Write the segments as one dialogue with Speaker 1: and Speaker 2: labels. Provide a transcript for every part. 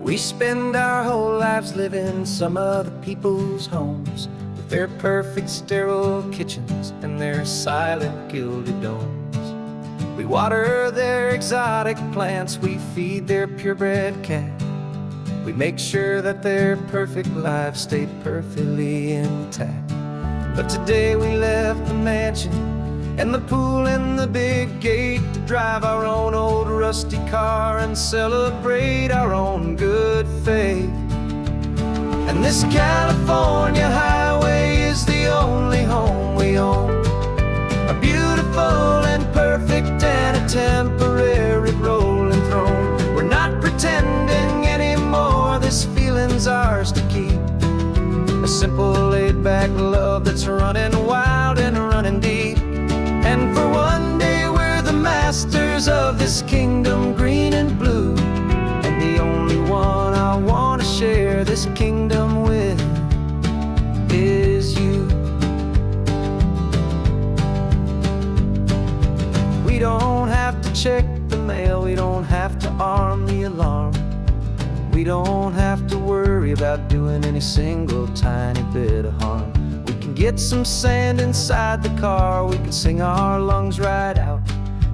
Speaker 1: We spend our whole lives living some other people's homes, with their perfect sterile kitchens and their silent gilded domes. We water their exotic plants, we feed their purebred cat. We make sure that their perfect lives stay perfectly intact. But today we left the mansion and the pool and the big gate to drive our own old rusty car and celebrate our own good faith. And this California highway is the only home we own, a beautiful and perfect and a temporary rolling throne. We're not pretending anymore, this feeling's ours to keep, a simple laid-back love that's running wild and running deep. And for one day we're the masters of this kingdom green and blue, and the only one I want to share this kingdom with is you. We don't have to check the mail, we don't have to arm the alarm, we don't have to worry about doing any single tiny bit of harm. We can get some sand inside the car, we can sing our lungs right out,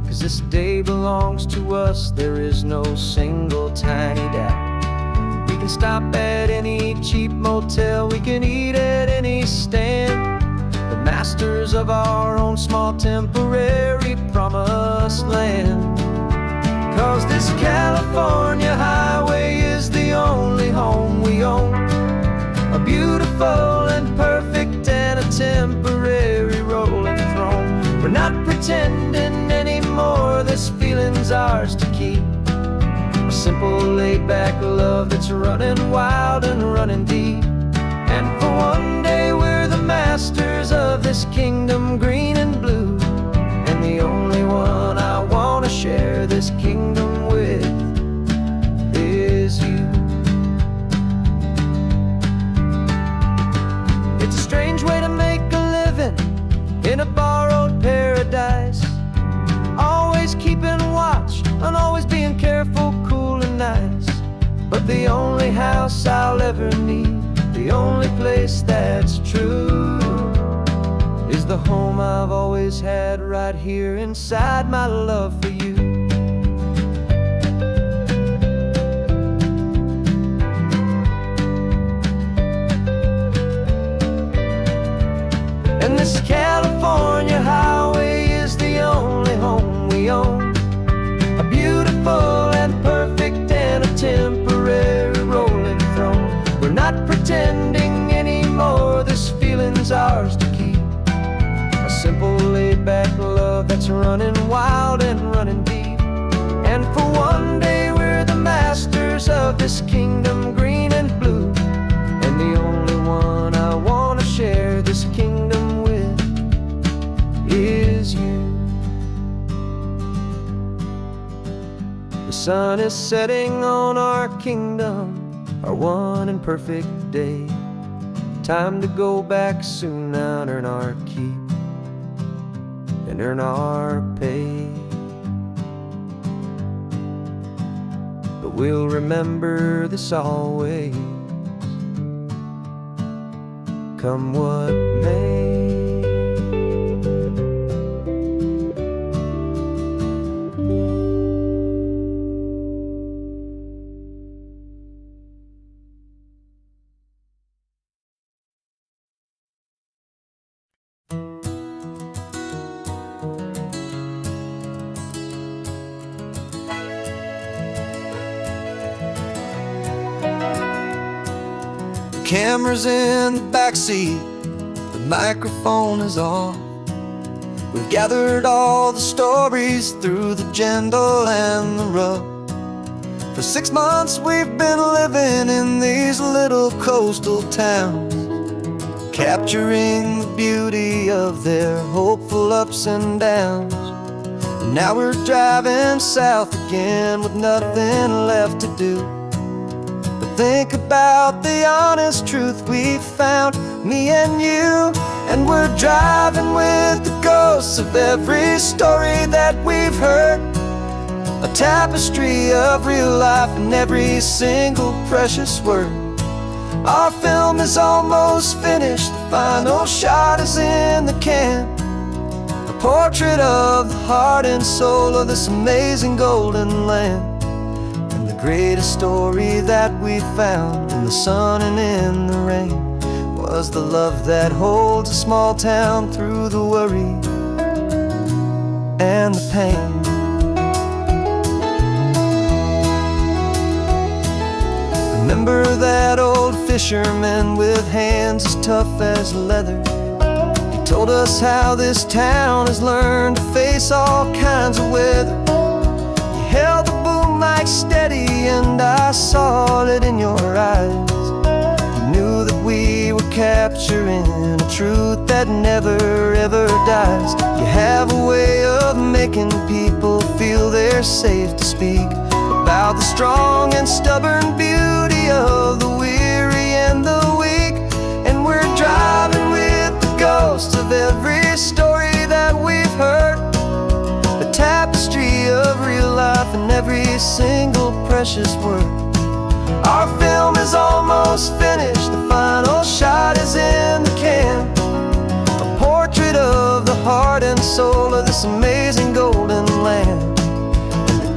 Speaker 1: 'cause this day belongs to us, there is no single tiny doubt. We can stop at any cheap motel, we can eat at any stand, the masters of our own small temporary promised land. 'Cause this California highway is the only home we own, a beautiful and perfect and a temporary rolling throne. We're not pretending anymore, this feeling's ours to keep, a simple laid-back love that's running wild and running deep. And for one day we're the masters of this kingdom green and blue, and the only one I want to share this kingdom with is you. It's a strange way to make a living in a borrowed paradise, always keeping watch and always being careful, cool and nice. But the only house I'll ever need, the only place that's true, is the home I've always had right here inside my love for you. And this California highway is the only home we own, a beautiful and perfect and a temporary rolling throne. We're not pretending anymore, this feeling's ours to keep, a simple laid-back love that's running wild and running deep. And for one day we're the masters of this kingdom green and blue, and the only one I want to share this kingdom with is you. The sun is setting on our kingdom, our one and perfect day. Time to go back soon now and earn our keep and earn our pay. But we'll remember this always, come what may. Camera's in the backseat, the microphone is on. We've gathered all the stories through the gentle and the rough. For 6 months we've been living in these little coastal towns, capturing the beauty of their hopeful ups and downs. And now we're driving south again with nothing left to do. Think about the honest truth we've found, me and you. And we're driving with the ghosts of every story that we've heard, a tapestry of real life in every single precious word. Our film is almost finished, the final shot is in the can. A portrait of the heart and soul of this amazing golden land. And the greatest story that we found in the sun and in the rain was the love that holds a small town through the worry and the pain. Remember that old fisherman with hands as tough as leather? He told us how this town has learned to face all kinds of weather. You held the boom mic steady and I saw it in your eyes. You knew that we were capturing a truth that never ever dies. You have a way of making people feel they're safe to speak about the strong and stubborn beauty of the weary and the weak. And we're driving with the ghosts of every story that we've heard, the tapestry of real life in every single precious word. Our film is almost finished, the final shot is in the can. A portrait of the heart and soul of this amazing golden land.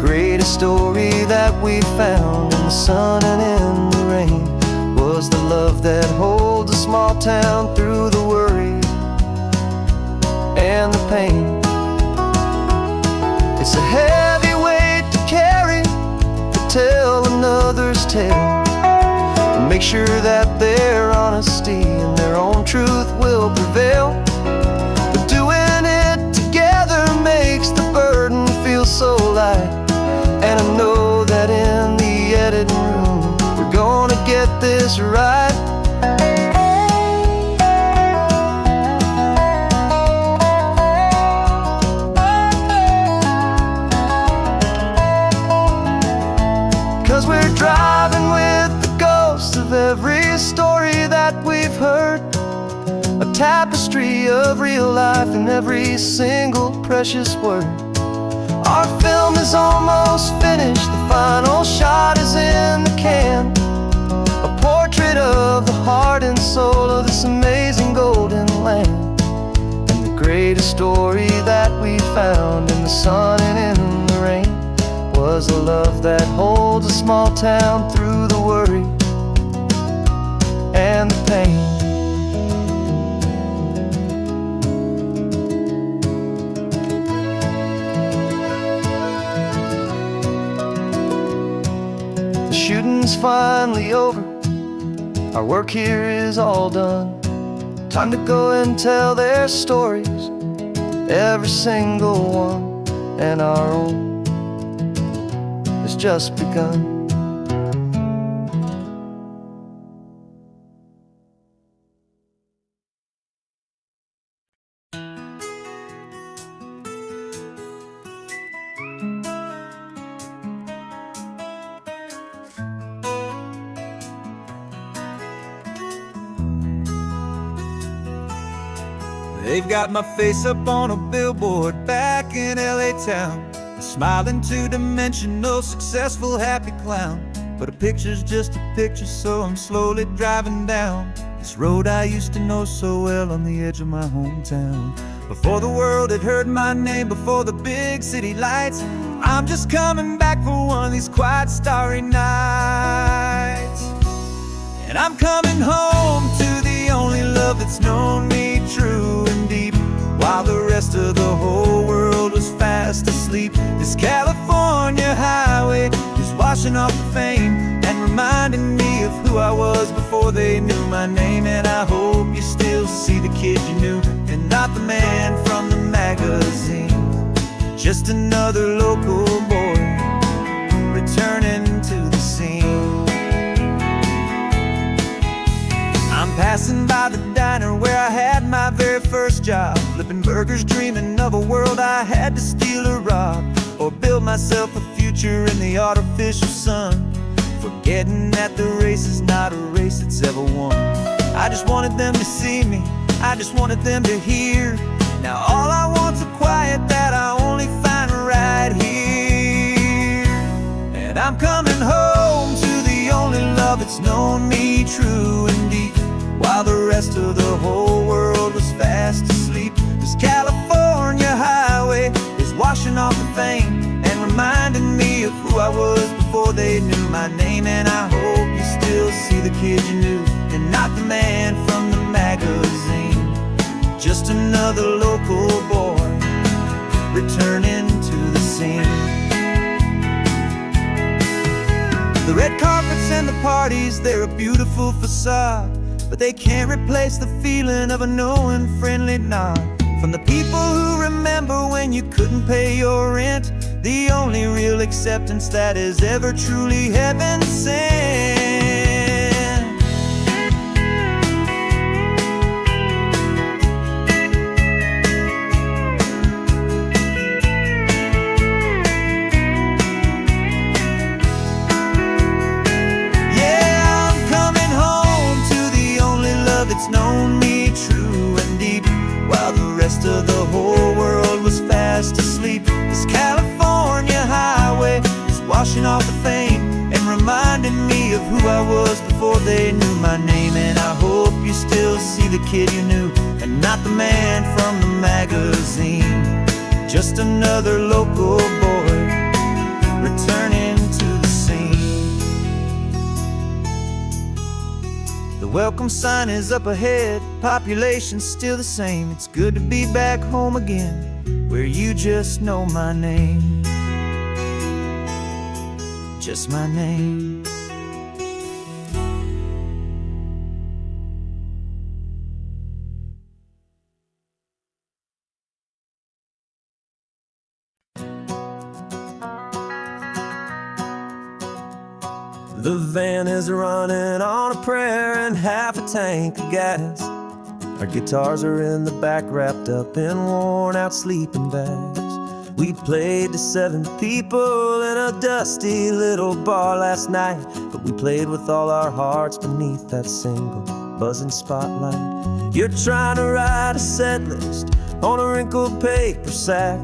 Speaker 1: Greatest story that we found in the sun and in the rain was the love that holds a small town through the worry and the pain. It's a heavy weight to carry, to tell another's tale, and make sure that their honesty and their own truth will prevail. But doing it together makes the burden feel so light. And I know that in the editing room we're gonna get this right. 'Cause we're driving with the ghosts of every story that we've heard, a tapestry of real life in every single precious word. Our film is almost finished, the final shot is in the can. A portrait of the heart and soul of this amazing golden land. And the greatest story that we found in the sun and in the rain was a love that holds a small town through the worry and the pain. Shooting's finally over, our work here is all done. Time to go and tell their stories, every single one, and our own has just begun.
Speaker 2: They've got my face up on a billboard back in LA town, a smiling two-dimensional, successful, happy clown. But a picture's just a picture, so I'm slowly driving down this road I used to know so well on the edge of my hometown. Before the world had heard my name, before the big city lights, I'm just coming back for one of these quiet, starry nights. And I'm coming home to the only love that's known me true and deep, while the rest of the whole world was fast asleep. This California highway is washing off the fame and reminding me of who I was before they knew my name. And I hope you still see the kid you knew and not the man from the magazine. Just another local boy returning to the scene. I'm passing by the diner where I had my very first job, flipping burgers, dreaming of a world I had to steal or rob, or build myself a future in the artificial sun, forgetting that the race is not a race that's ever won. I just wanted them to see me, I just wanted them to hear. Now all I want's a quiet that I only find right here. coming home to the only love that's known me true and deep, while the rest of the whole world was fast asleep. This California highway is washing off the fame and reminding me of who I was before they knew my name. And I hope you still see the kid you knew and not the man from the magazine. Just another local boy returning to the scene. The red carpets and the parties, they're a beautiful facade, but they can't replace the feeling of a knowing, friendly nod from the people who remember when you couldn't pay your rent. The only real acceptance that is ever truly heaven sent. Yeah, I'm coming home to the only love that's known me true and deep, while the rest of the whole world was fast asleep. This California highway is washing off the fame and reminding me of who I was before they knew my name. And I hope you still see the kid you knew and not the man from the magazine. Just another local boy returning to the scene. The welcome sign is up ahead, population's still the same. It's good to be back home again, where you just know my name. Just my name.
Speaker 1: The van is running on a prayer and half a tank of gas. Our guitars are in the back, wrapped up in worn out sleeping bags. We played to 7 people in a dusty little bar last night, but we played with all our hearts beneath that single buzzing spotlight. You're trying to write a set list on a wrinkled paper sack,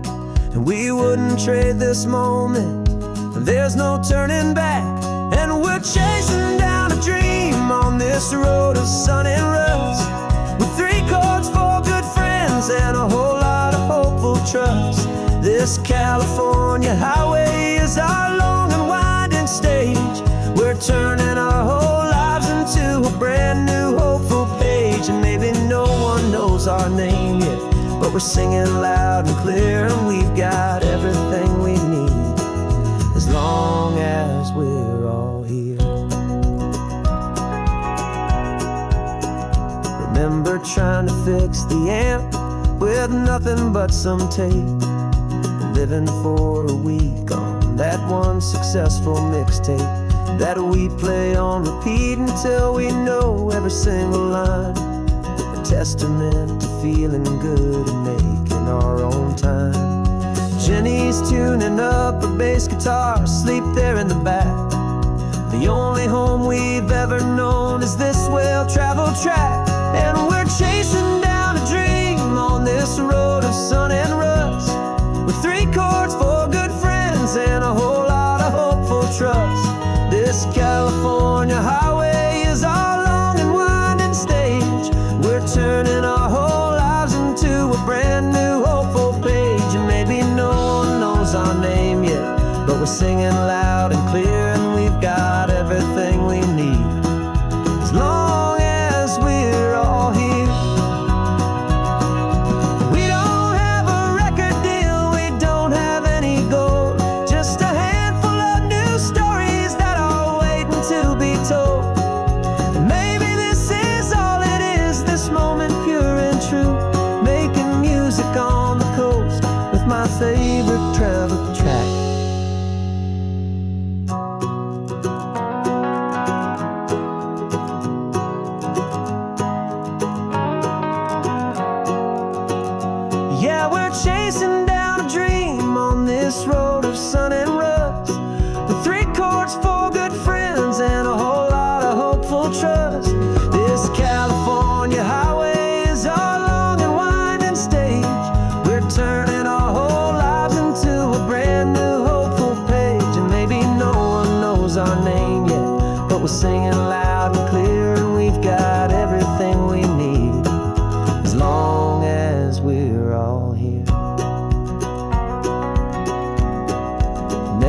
Speaker 1: and we wouldn't trade this moment, and there's no turning back. And we're chasing down a dream on this road of sun and rust, with 3 chords, 4 good friends, and a whole lot of hopeful trust. This California highway is our long and winding stage. We're turning our whole lives into a brand new hopeful page. And maybe no one knows our name yet, but we're singing loud and clear, and we've got everything we need, as long as we're all here. Remember trying to fix the amp with nothing but some tape, living for a week on that one successful mixtape that we play on repeat until we know every single line. A testament to feeling good and making our own time. Jenny's tuning up her bass guitar, asleep there in the back. The only home we've ever known is this well-traveled track. And we're chasing down a dream on this road of sun and rust, with 3 chords, 4 good friends, and a whole lot of hopeful trust. This California highway is our long and winding stage. We're turning our whole lives into a brand new hopeful page. And maybe no one knows our name yet, but we're singing loud and clear, and we've got everything we need, as long as we're all here. We don't have a record deal, we don't have any gold, just a handful of new stories that are waiting to be told. And maybe this is all it is, this moment pure and true, making music on the coast with my favorite travel track. Yeah, we're chasing down a dream on this road of sun and rust, with 3 chords, 4 good friends, and a whole lot of hopeful trust. This California highway is our long and winding stage. We're turning our whole lives into a brand new hopeful page. And maybe no one knows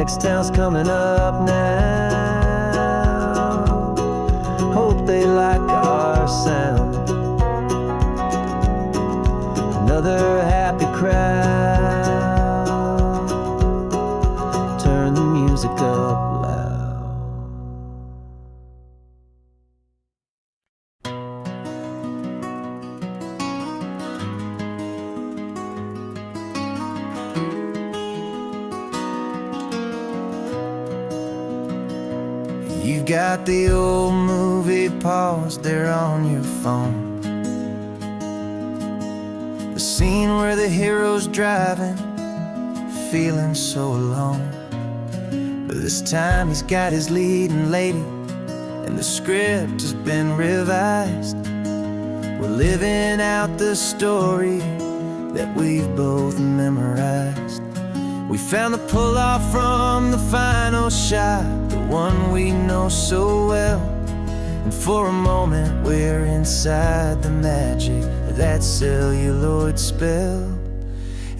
Speaker 1: next town's coming up now. Hope they like our sound. Another happy crowd. Turn the music up loud.
Speaker 2: You got the old movie paused there on your phone. The scene where the hero's driving, feeling so alone. But this time he's got his leading lady, and the script has been revised. We're living out the story that we've both memorized. We found the pull-off from the final shot, the one we know so well. And for a moment we're inside the magic of that celluloid spell.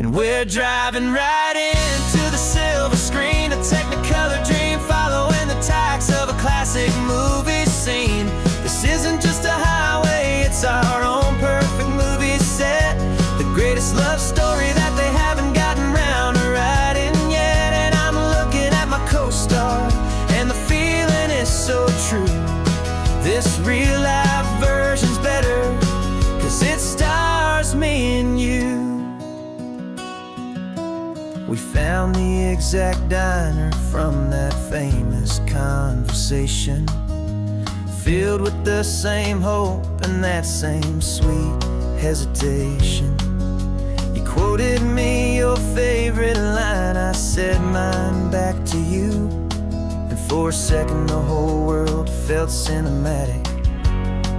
Speaker 2: And we're driving right into the silver screen, a Technicolor dream, following the tacks of a classic movie scene. This isn't just a highway, it's our own perfect movie set. The greatest love story that they haven't gotten round to writing yet. And I'm looking at my co-star, and the feeling is so true. This real life version's better, 'cause it stars me and you. We found the exact diner from that famous conversation, filled with the same hope and that same sweet hesitation. You quoted me your favorite line, I said mine back to you. And for a second the whole world felt cinematic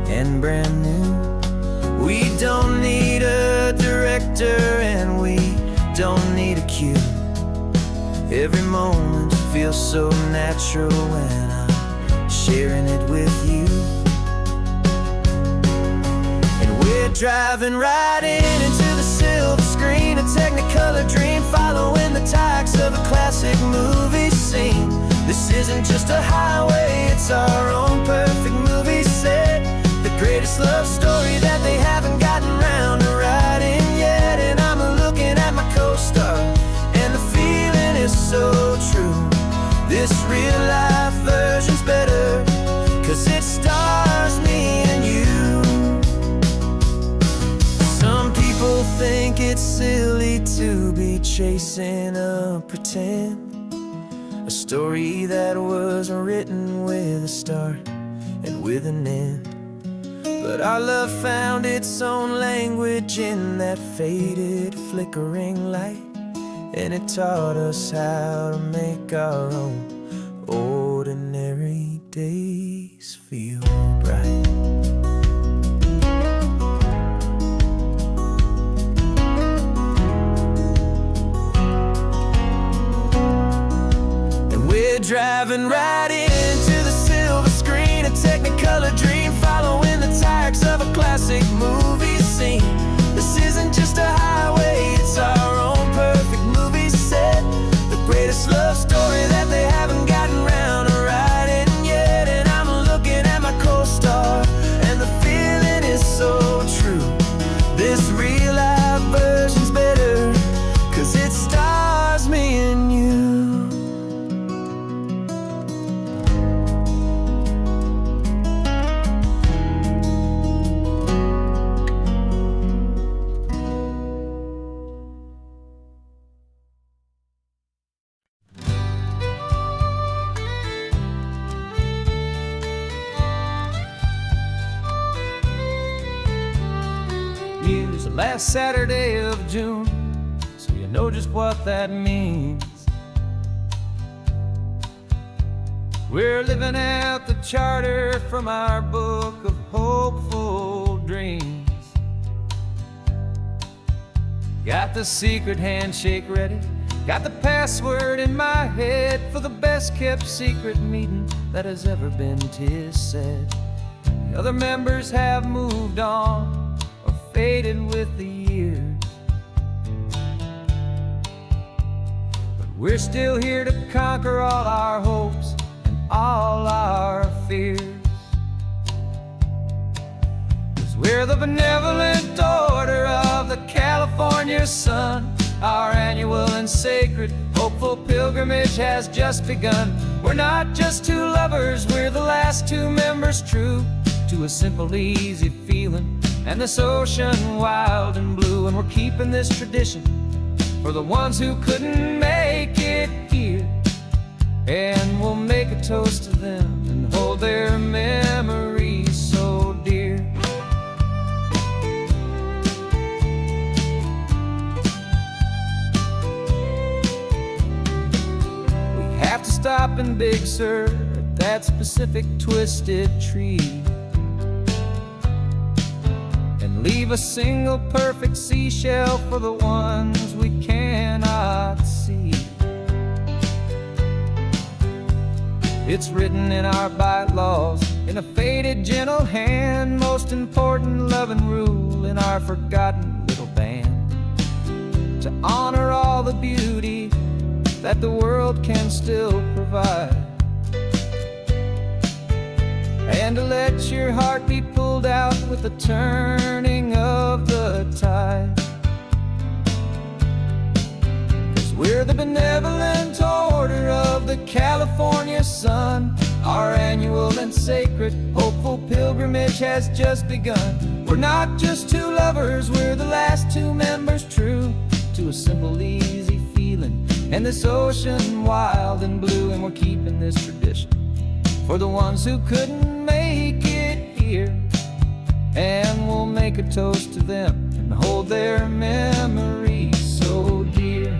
Speaker 2: and brand new. We don't need a director and we don't need a cue. Every moment feels so natural when I'm sharing it with you. And we're driving right into the silver screen, a Technicolor dream, following the tacks of a classic movie scene. This isn't just a highway, it's our own perfect movie set. The greatest love story that they haven't gotten round to writing yet. And I'm looking at my co-star, and the feeling is so true. This real life version's better, 'cause it stars me and you. Some people think it's silly to be chasing a pretend, a story that was written with a start and with an end. But our love found its own language in that faded, flickering light, and it taught us how to make our own ordinary days feel bright. And we're driving right into the silver screen, a Technicolor dream, following the tacks of a classic movie scene. This isn't just a highway, it's our own perfect movie set. The greatest love story that they haven't gotten round to writing yet. And I'm looking at my co-star, and the feeling is so true. This real life version's better, 'cause it stars me and you. Use the last Saturday of June, so you know just what that means. We're living out the charter from our book of hopeful dreams. Got the secret handshake ready, got the password in my head for the best kept secret meeting that has ever been, 'tis said. The other members have moved on, faded with the years, but
Speaker 1: we're still here to conquer all our hopes and all our fears. 'Cause we're the benevolent order of the California sun. Our annual and sacred hopeful pilgrimage has just begun. We're not just two lovers, we're the last two members true to a simple, easy feeling and this ocean wild and blue. And we're keeping this tradition for the ones who couldn't make it here. And we'll make a toast to them and hold their memories so dear. Have to stop in Big Sur at that specific twisted tree and leave a single perfect seashell for the ones we cannot see. It's written in our bylaws in a faded gentle hand, most important love and rule in our forgotten little band, to honor all the beauty that the world can still provide, and to let your heart be pulled out with the turning of the tide. 'Cause we're the benevolent order of the California sun. Our annual and sacred hopeful pilgrimage has just begun. We're not just two lovers, we're the last two members true to a simple, easy feeling and this ocean wild and blue. And we're keeping this tradition for the ones who couldn't make it here. And we'll make a toast to them and hold their memories so dear.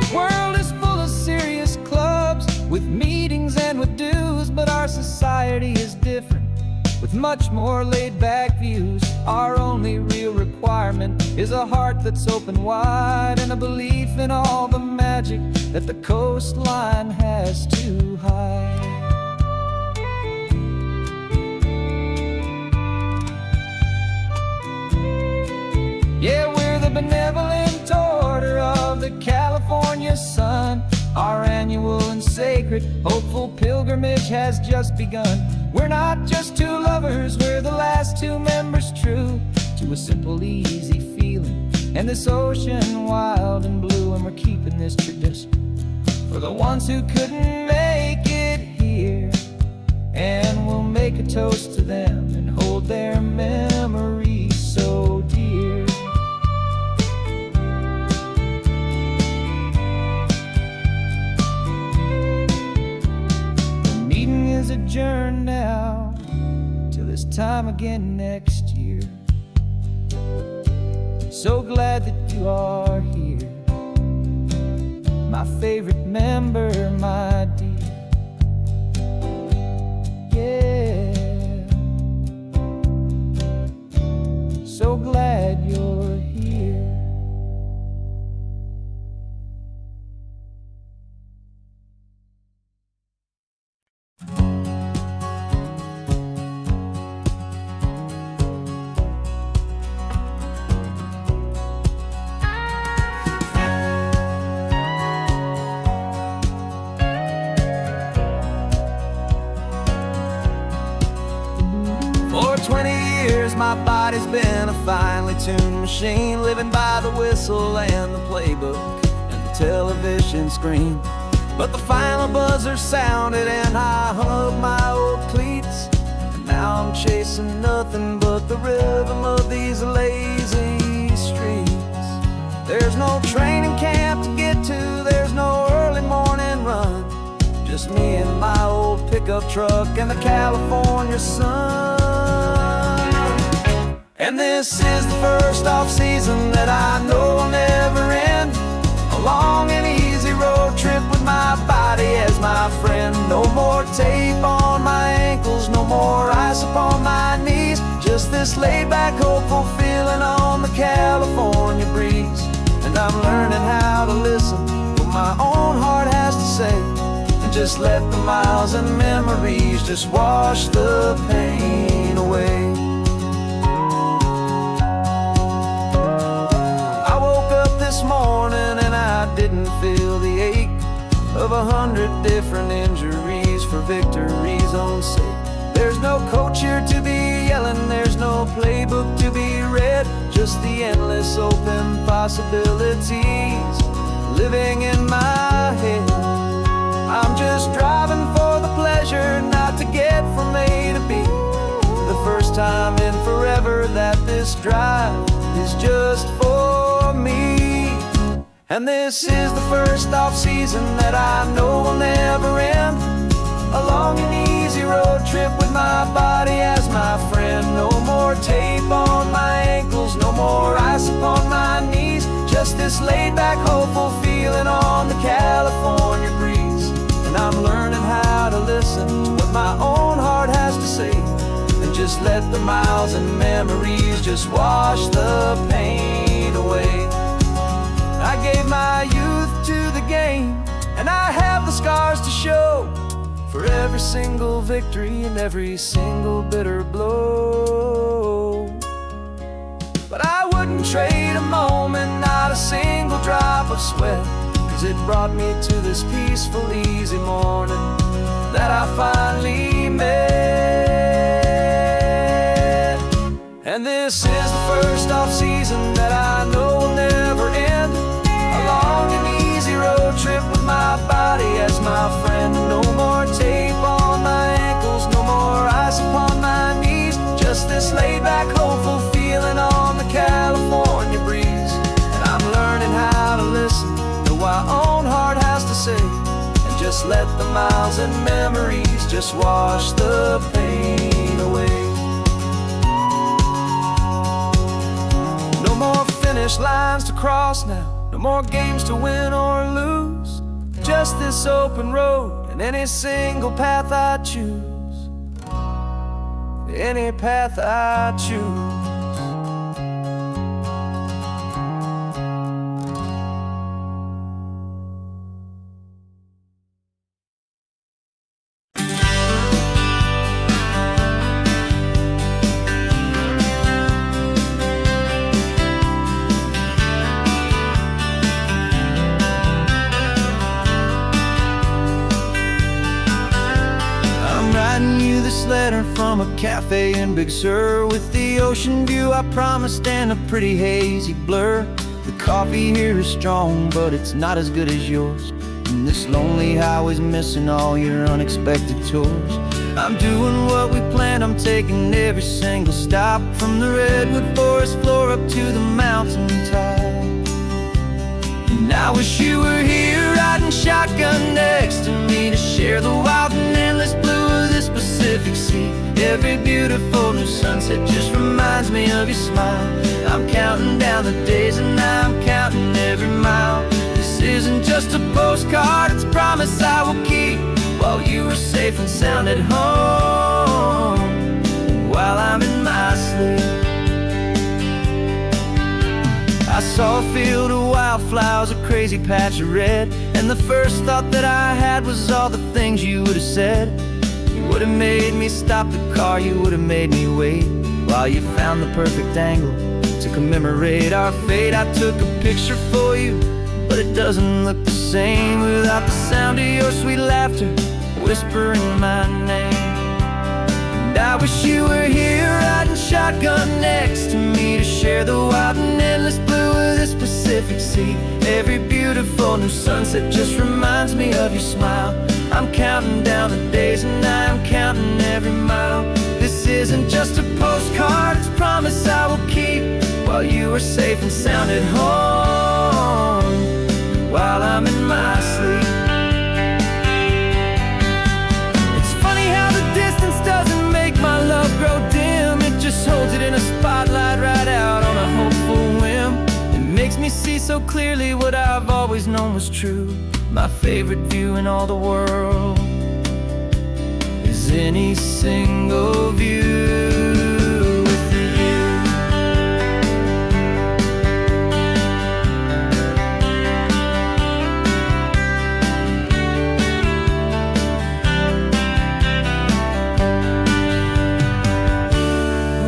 Speaker 1: The world is full of serious clubs with meetings and with dues, but our society is different with much more laid-back views. Our only real requirement is a heart that's open wide and a belief in all the magic that the coastline has to hide. Yeah, we're the benevolent order of the California sun. Our annual and sacred hopeful pilgrimage has just begun. We're not just two lovers, we're the last two members true to a simple, easy feeling and this ocean wild and blue. And we're keeping this tradition for the ones who couldn't make it here. And we'll make a toast to them and hold their memories so dear. The meeting is adjourned now till this time again next year. So glad that you are here, my favorite member, my dear. Yeah, so glad you're here. For 20 years my body's been a finely tuned machine, living by the whistle and the playbook and the television screen. But the final buzzer sounded and I hung up my old cleats, and now I'm chasing nothing but the rhythm of these lazy streets. There's no training camp to get to, there's no early morning run, just me and my old pickup truck and the California sun. And this is the first off-season that I know will never end, a long and easy road trip with my body as my friend. No more tape on my ankles, no more ice upon my knees, just this laid-back, hopeful feeling on the California breeze. And I'm learning how to listen to what my own heart has to say, and just let the miles and memories just wash the pain away. I woke up this morning didn't feel the ache of 100 different injuries for victory's own sake. There's no coach here to be yelling, there's no playbook to be read, just the endless open possibilities living in my head. I'm just driving for the pleasure, not to get from A to B. The first time in forever that this drive is just for me. And this is the first off-season that I know will never end. A long and easy road trip with my body as my friend. No more tape on my ankles, no more ice upon my knees. Just this laid-back, hopeful feeling on the California breeze. And I'm learning how to listen to what my own heart has to say, and just let the miles and memories just wash the pain away. I gave my youth to the game, and I have the scars to show for every single victory and every single bitter blow. But I wouldn't trade a moment, not a single drop of sweat, 'cause it brought me to this peaceful, easy morning that I finally met. And this is the first off-season that I know will never end. A long and easy road trip with my body as my friend. No more tape on my ankles, no more ice upon my knees. Just this laid-back, hopeful feeling on the California breeze. And I'm learning how to listen to what my own heart has to say, and just let the miles and memories just wash the pain away. No more finish lines to cross now, no more games to win or lose. Just this open road and any single path I choose. Any path I choose. This letter from a cafe in Big Sur, with the ocean view I promised and a pretty hazy blur. The coffee here is strong, but it's not as good as yours. And this lonely highway's missing all your unexpected tours. I'm doing what we planned, I'm taking every single stop, from the redwood forest floor up to the mountain top. And I wish you were here riding shotgun next to me, to share the wild and endless blue of this Pacific Sea. Every beautiful new sunset just reminds me of your smile. I'm counting down the days and I'm counting every mile. This isn't just a postcard, it's a promise I will keep, while you are safe and sound at home, while I'm in my sleep. I saw a field of wildflowers, a crazy patch of red, and the first thought that I had was all the things you would have said. You would have made me stop the car, you would have made me wait, while you found the perfect angle to commemorate our fate. I took a picture for you, but it doesn't look the same without the sound of your sweet laughter whispering my name. And I wish you were here riding shotgun next to me, to share the wild and endless blue of this Pacific Sea. Every beautiful new sunset just reminds me of your smile. I'm counting down the days and I'm counting every mile. This isn't just a postcard, it's a promise I will keep, while you are safe and sound at home, while I'm in my sleep. It's funny how the distance doesn't make my love grow dim. It just holds it in a spotlight right out on a hopeful whim. It makes me see so clearly what I've always known was true. My favorite view in all the world is any single view with you.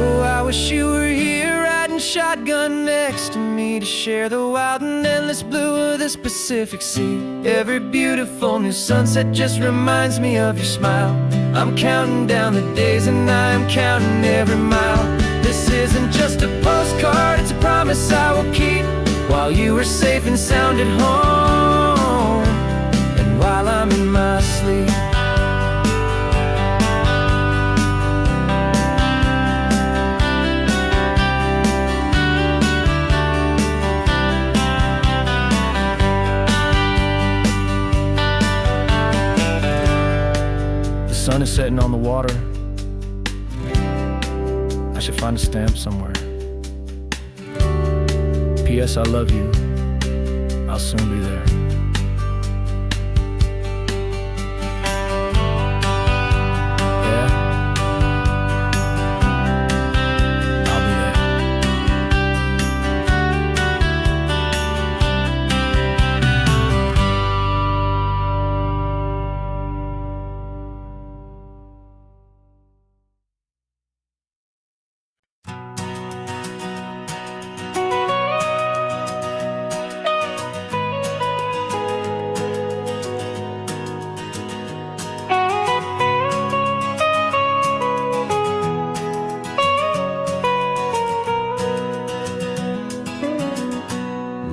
Speaker 1: Oh, I wish you were here riding shotgun next to me, to share the wild and endless blue of this Pacific Sea. Every beautiful new sunset just reminds me of your smile. I'm counting down the days and I am counting every mile. This isn't just a postcard, it's a promise I will keep, while you are safe and sound at home, and while I'm in my sleep. The sun is setting on the water. I should find a stamp somewhere. P.S. I love you. I'll soon be there. Yeah? I'll be there.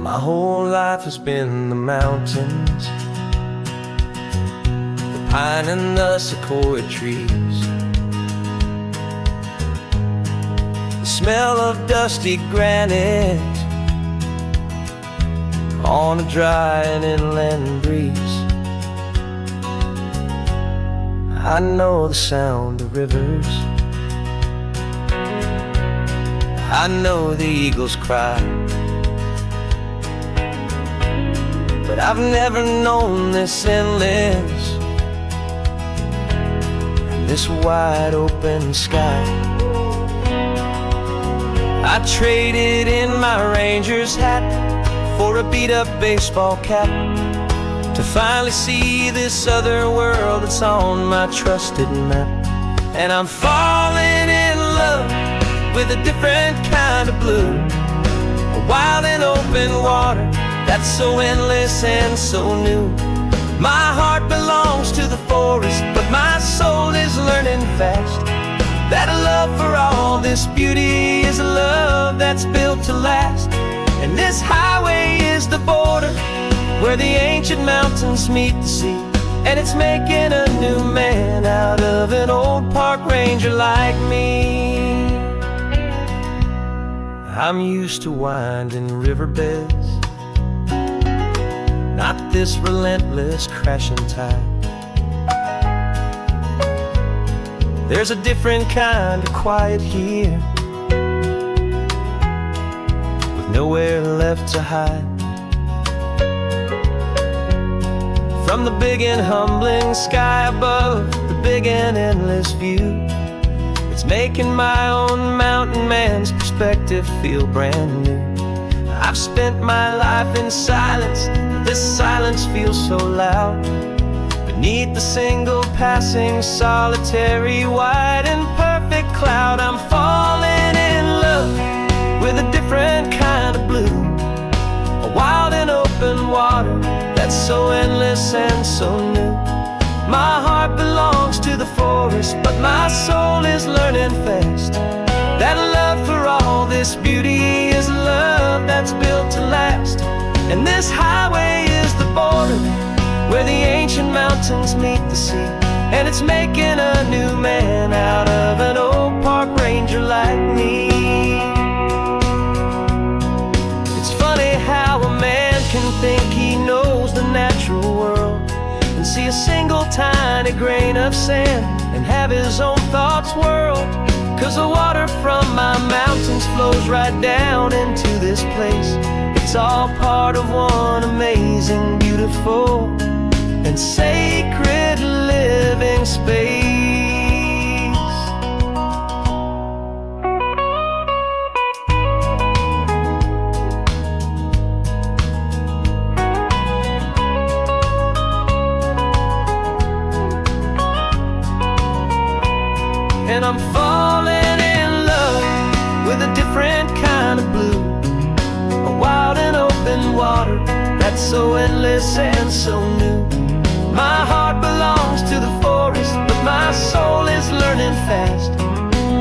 Speaker 1: My whole life has been the mountains, the pine and the sequoia trees, the smell of dusty granite on a dry and inland breeze. I know the sound of rivers, I know the eagles cry, but I've never known this endless, this wide open sky. I traded in my Ranger's hat for a beat-up baseball cap, to finally see this other world that's on my trusted map. And I'm falling in love with a different kind of blue, a wild and open water that's so endless and so new. My heart belongs to the forest, but my soul is learning fast that a love for all this beauty is a love that's built to last. And this highway is the border where the ancient mountains meet the sea, and it's making a new man out of an old park ranger like me. I'm used to winding riverbeds, not this relentless crashing tide. There's a different kind of quiet here, with nowhere left to hide. From the big and humbling sky above, the big and endless view, it's making my own mountain man's perspective feel brand new. I've spent my life in silence, this silence feels so loud. Beneath the single passing solitary white and perfect cloud, I'm falling in love with a different kind of blue, a wild and open water that's so endless and so new. My heart belongs to the forest, but my soul is learning fast that a love for all this beauty is a love that's built to last. And this highway is the border where the ancient mountains meet the sea, and it's making a new man out of an old park ranger like me. It's funny how a man can think he knows the natural world and see a single tiny grain of sand and have his own thoughts whirled. 'Cause the water from my mountains flows right down into this place. It's all part of one amazing, beautiful, and sacred living space. And I'm falling in love with a different kind of blue, a wild and open water so endless and so new. My heart belongs to the forest, but my soul is learning fast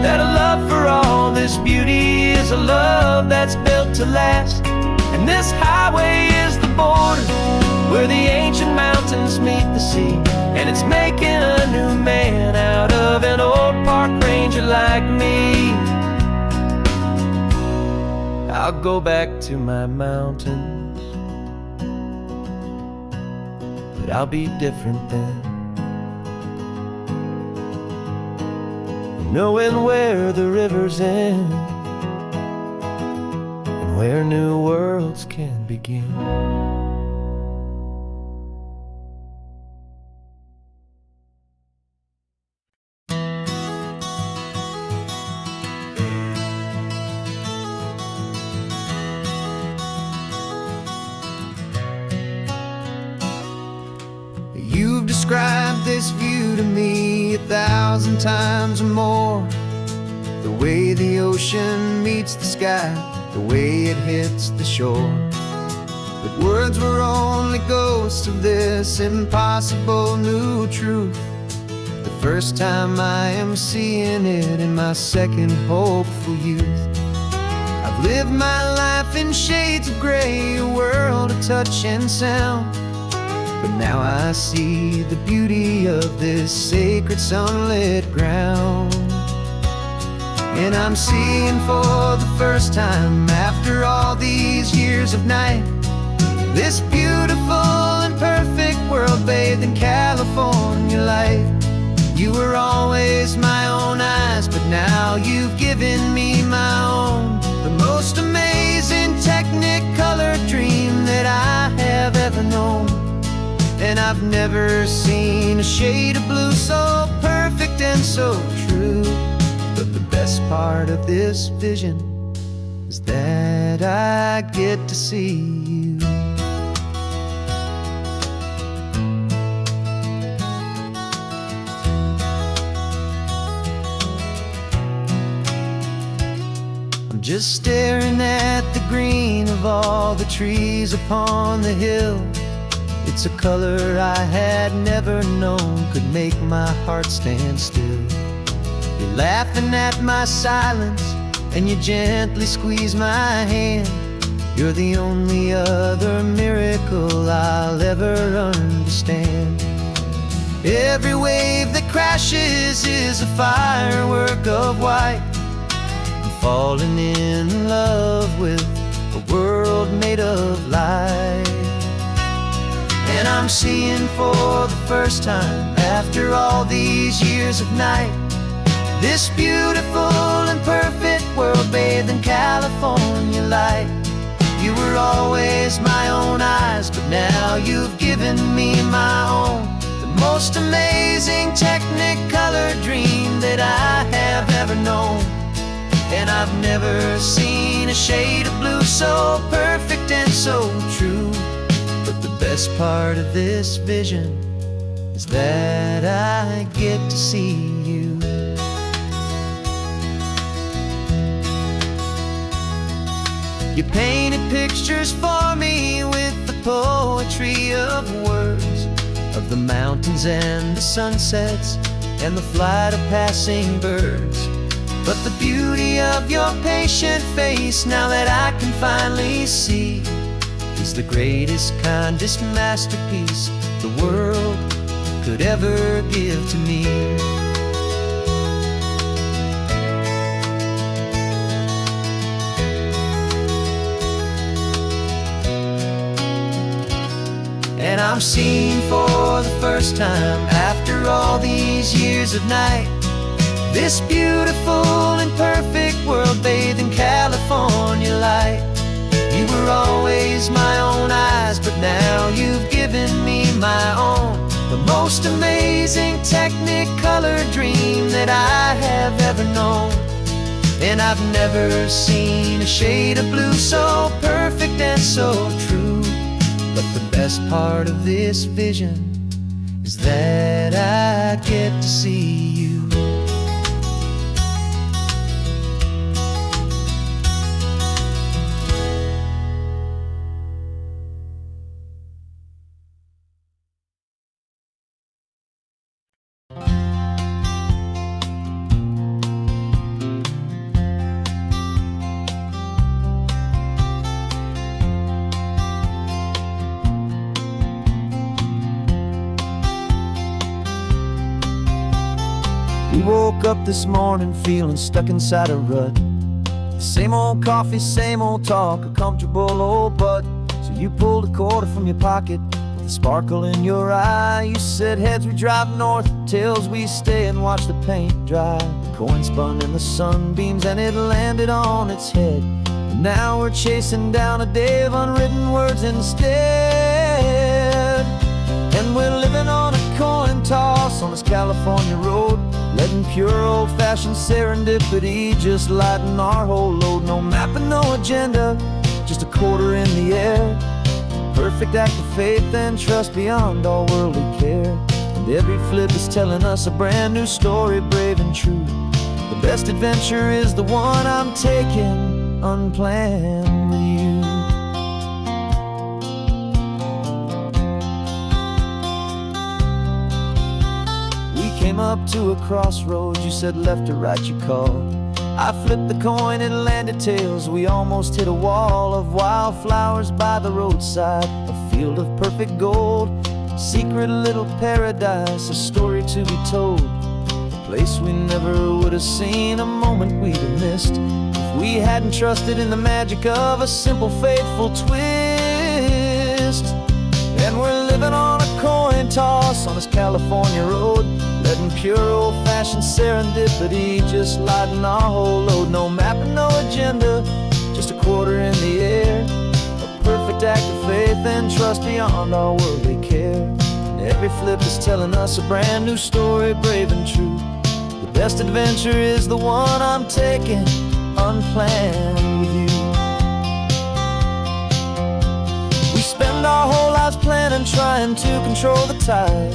Speaker 1: that a love for all this beauty is a love that's built to last. And this highway is the border where the ancient mountains meet the sea, and it's making a new man out of an old park ranger like me. I'll go back to my mountains, but I'll be different then, knowing where the rivers end and where new worlds can begin. You've described this view to me 1,000 times or more. The way the ocean meets the sky, the way it hits the shore. But words were only ghosts of this impossible new truth. The first time I am seeing it in my second hopeful youth. I've lived my life in shades of gray, a world of touch and sound. But now I see the beauty of this sacred sunlit ground. And I'm seeing for the first time after all these years of night, this beautiful and perfect world bathed in California light. You were always my own eyes, but now you've given me my own. The most amazing Technicolor dream that I have ever known. And I've never seen a shade of blue so perfect and so true. But the best part of this vision is that I get to see you. I'm just staring at the green of all the trees upon the hill. It's a color I had never known could make my heart stand still. You're laughing at my silence, and you gently squeeze my hand. You're the only other miracle I'll ever understand. Every wave that crashes is a firework of white. I'm falling in love with a world made of light. And I'm seeing for the first time after all these years of night, this beautiful and perfect world bathed in California light. You were always my own eyes, but now you've given me my own. The most amazing Technicolor dream that I have ever known. And I've never seen a shade of blue so perfect and so true. But the best part of this vision is that I get to see you. You painted pictures for me with the poetry of words, of the mountains and the sunsets and the flight of passing birds. But the beauty of your patient face, now that I can finally see, is the greatest, kindest masterpiece the world could ever give to me. And I'm seeing for the first time after all these years of night, this beautiful and perfect world bathed in California light. You were always my own eyes, but now you've given me my own. The most amazing Technicolor dream that I have ever known. And I've never seen a shade of blue so perfect and so true. But the best part of this vision is that I get to see you. woke up this morning feeling stuck inside a rut. Same old coffee, same old talk, a comfortable old butt. So you pulled a quarter from your pocket with a sparkle in your eye. You said, heads we drive north, tails we stay and watch the paint dry. The coin spun in the sunbeams and it landed on its head. And now we're chasing down a day of unwritten words instead. And we're living on a coin toss on this California road, letting pure old-fashioned serendipity just lighten our whole load. No map and no agenda, just a quarter in the air. Perfect act of faith and trust beyond all worldly care. And every flip is telling us a brand new story, brave and true. The best adventure is the one I'm taking unplanned with you. Came up to a crossroads, you said left or right you called. I flipped the coin, it landed tails. We almost hit a wall of wildflowers by the roadside, a field of perfect gold, secret little paradise, a story to be told. A place we never would have seen, a moment we'd have missed if we hadn't trusted in the magic of a simple faithful twist. And we're living on a coin toss on this California road, letting pure old-fashioned serendipity just lighten our whole load. No map and no agenda, just a quarter in the air. A perfect act of faith and trust beyond all worldly care. And every flip is telling us a brand new story, brave and true. The best adventure is the one I'm taking unplanned with you. We spend our whole lives planning, trying to control the tide,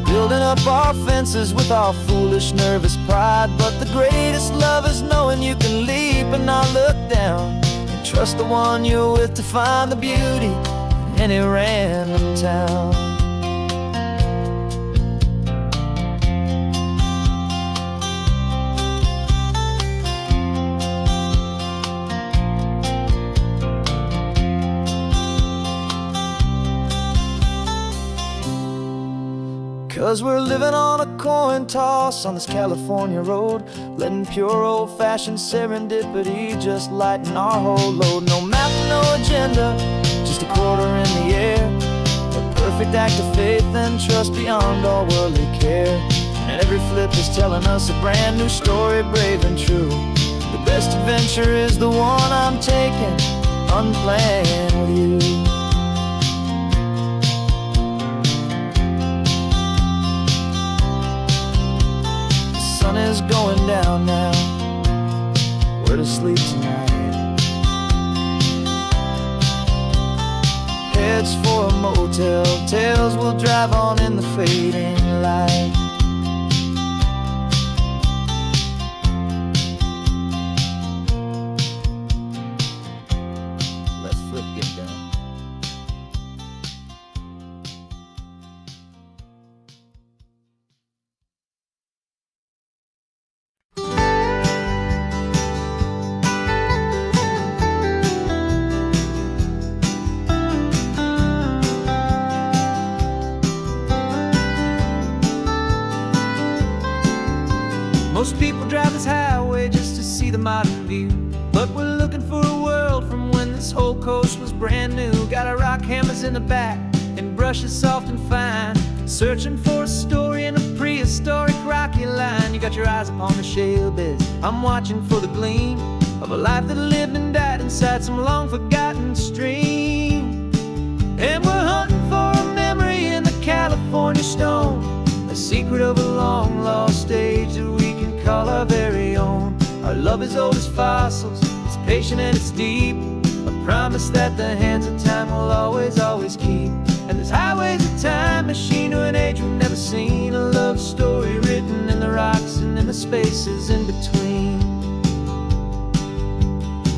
Speaker 1: building up our fences with our foolish, nervous pride. But the greatest love is knowing you can leap and not look down, and trust the one you're with to find the beauty in any random town. 'Cause we're living on a coin toss on this California road, letting pure old-fashioned serendipity just lighten our whole load. No map, no agenda, just a quarter in the air. A perfect act of faith and trust beyond all worldly care. And every flip is telling us a brand new story, brave and true. The best adventure is the one I'm taking unplanned with you. The sun is going down now, we're to sleep tonight. Heads for a motel, tails will drive on in the fading light. Let's flip get down. Most people drive this highway just to see the modern view, but we're looking for a world from when this whole coast was brand new. Got our rock hammers in the back and brushes soft and fine, searching for a story in a prehistoric rocky line. You got your eyes upon the shale beds, I'm watching for the gleam of a life that lived and died inside some long forgotten stream. And we're hunting for a memory in the California stone, a secret of a long lost age that we can call our very own. Our love is old as fossils, it's patient and it's deep, a promise that the hands of time will always, always keep. And this highway's a time machine to an age we've never seen, a love story written in the rocks and in the spaces in between.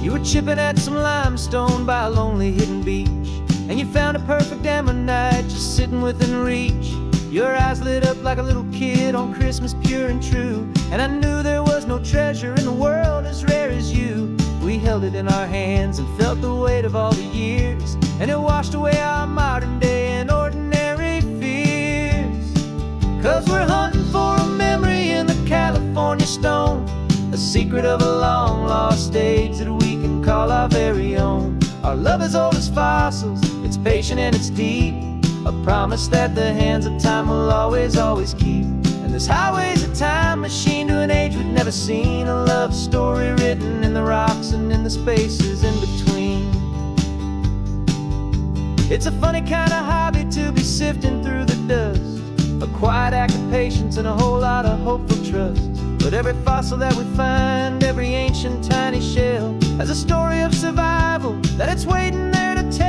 Speaker 1: You were chipping at some limestone by a lonely hidden beach, and you found a perfect ammonite just sitting within reach. Your eyes lit up like a little kid on Christmas, pure and true, and I knew there was no treasure in the world as rare as you. We held it in our hands and felt the weight of all the years, and it washed away our modern day and ordinary fears. 'Cause we're hunting for a memory in the California secret of a long lost age that we can call our very own. Our love is old as fossils, it's patient and it's deep, a promise that the hands of time will always, always keep. And this highway's a time machine to an age we've never seen, a love story written in the rocks and in the spaces in between. It's a funny kind of hobby to be sifting through the dust, a quiet act of patience and a whole lot of hopeful trust. But every fossil that we find, every ancient tiny shell, has a story of survival that it's waiting there to tell.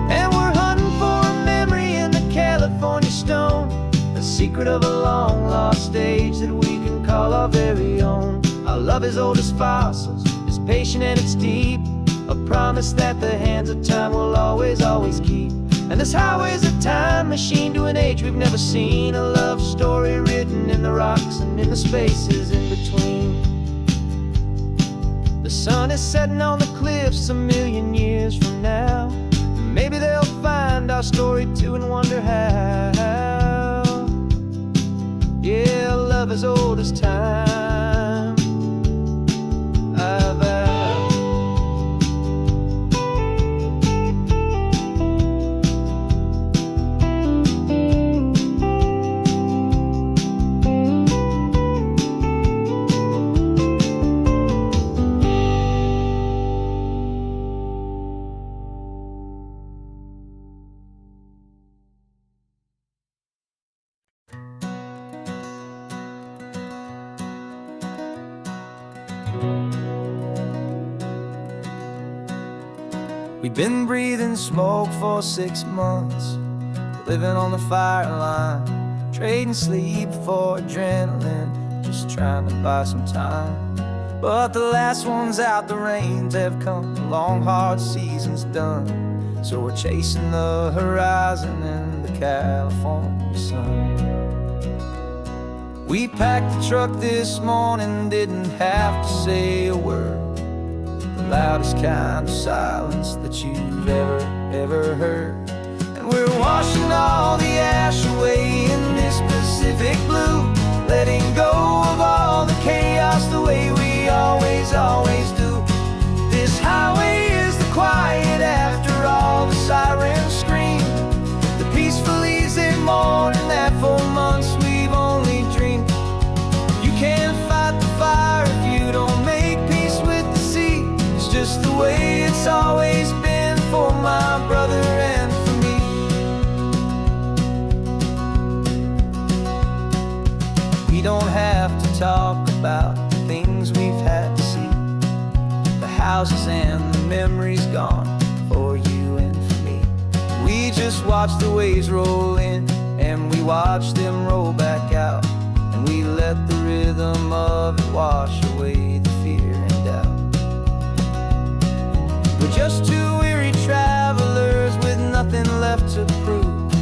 Speaker 1: And we're hunting for a memory in the California stone, the secret of a long lost age that we can call our very own. Our love is old as fossils, it's patient and it's deep, a promise that the hands of time will always, always keep. And this highway's a time machine to an age we've never seen, a love story written in the rocks and in the spaces in between. The sun is setting on the cliffs a million years from now. Maybe they'll find our story too and wonder how. Yeah, love is old as time. We've been breathing smoke for 6 months, living on the fire line, trading sleep for adrenaline, just trying to buy some time. But the last one's out, the rains have come, the long hard season's done, so we're chasing the horizon in the California sun. We packed the truck this morning, didn't have to say a word, the loudest kind of silence that you've ever heard. And we're washing all the ash away in this Pacific blue, letting go of all the chaos the way we always do. This highway is the quiet after all the sirens scream, the peaceful easy morning that for months we've only dreamed. You can't fight the fire if you don't make peace with the sea. It's just the way it's always been for my brother and for me. We don't have to talk about the things we've had to see, the houses and the memories gone for you and for me. We just watch the waves roll in and we watch them roll back out, and we let the rhythm of it wash away the fear and doubt. We're just two weary travelers with nothing left to prove,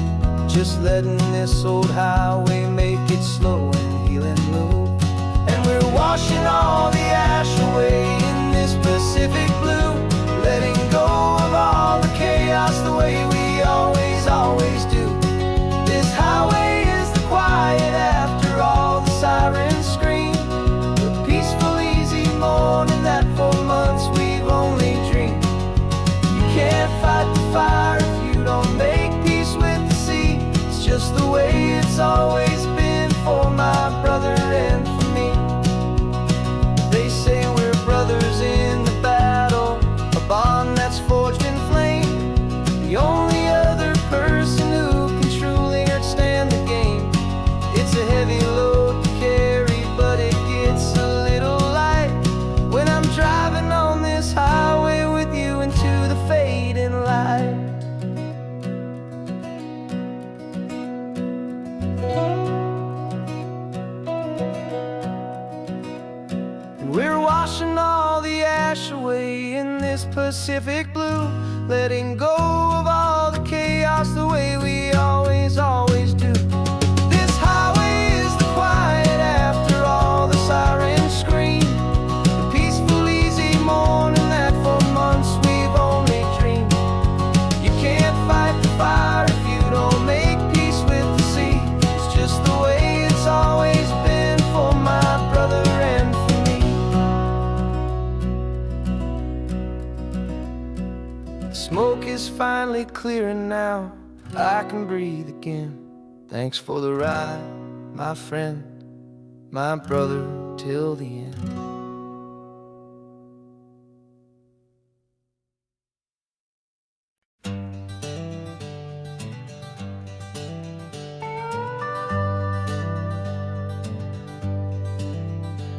Speaker 1: just letting this old highway make it slow and healing move. And we're washing all the ash away in this Pacific blue, letting go of all the chaos the way we always do. This highway is the quiet after all the sirens scream, the peaceful easy morning that for months we've only dreamed. You can't fight the fire if you don't make peace with the sea. It's just the way it's always been for my brother and for me. They say we're brothers in the battle, a bond that's forged in flame, the only other person who can truly understand the game. It's a heavy load to carry, but it gets a little light when I'm driving on this highway with you into the fading light. We're washing all the ash away in this Pacific blue, letting go of all the chaos the way we always do. This highway is the quiet after all the sirens scream, the peaceful easy body clearing now, I can breathe again. Thanks for the ride, my friend, my brother, till the end.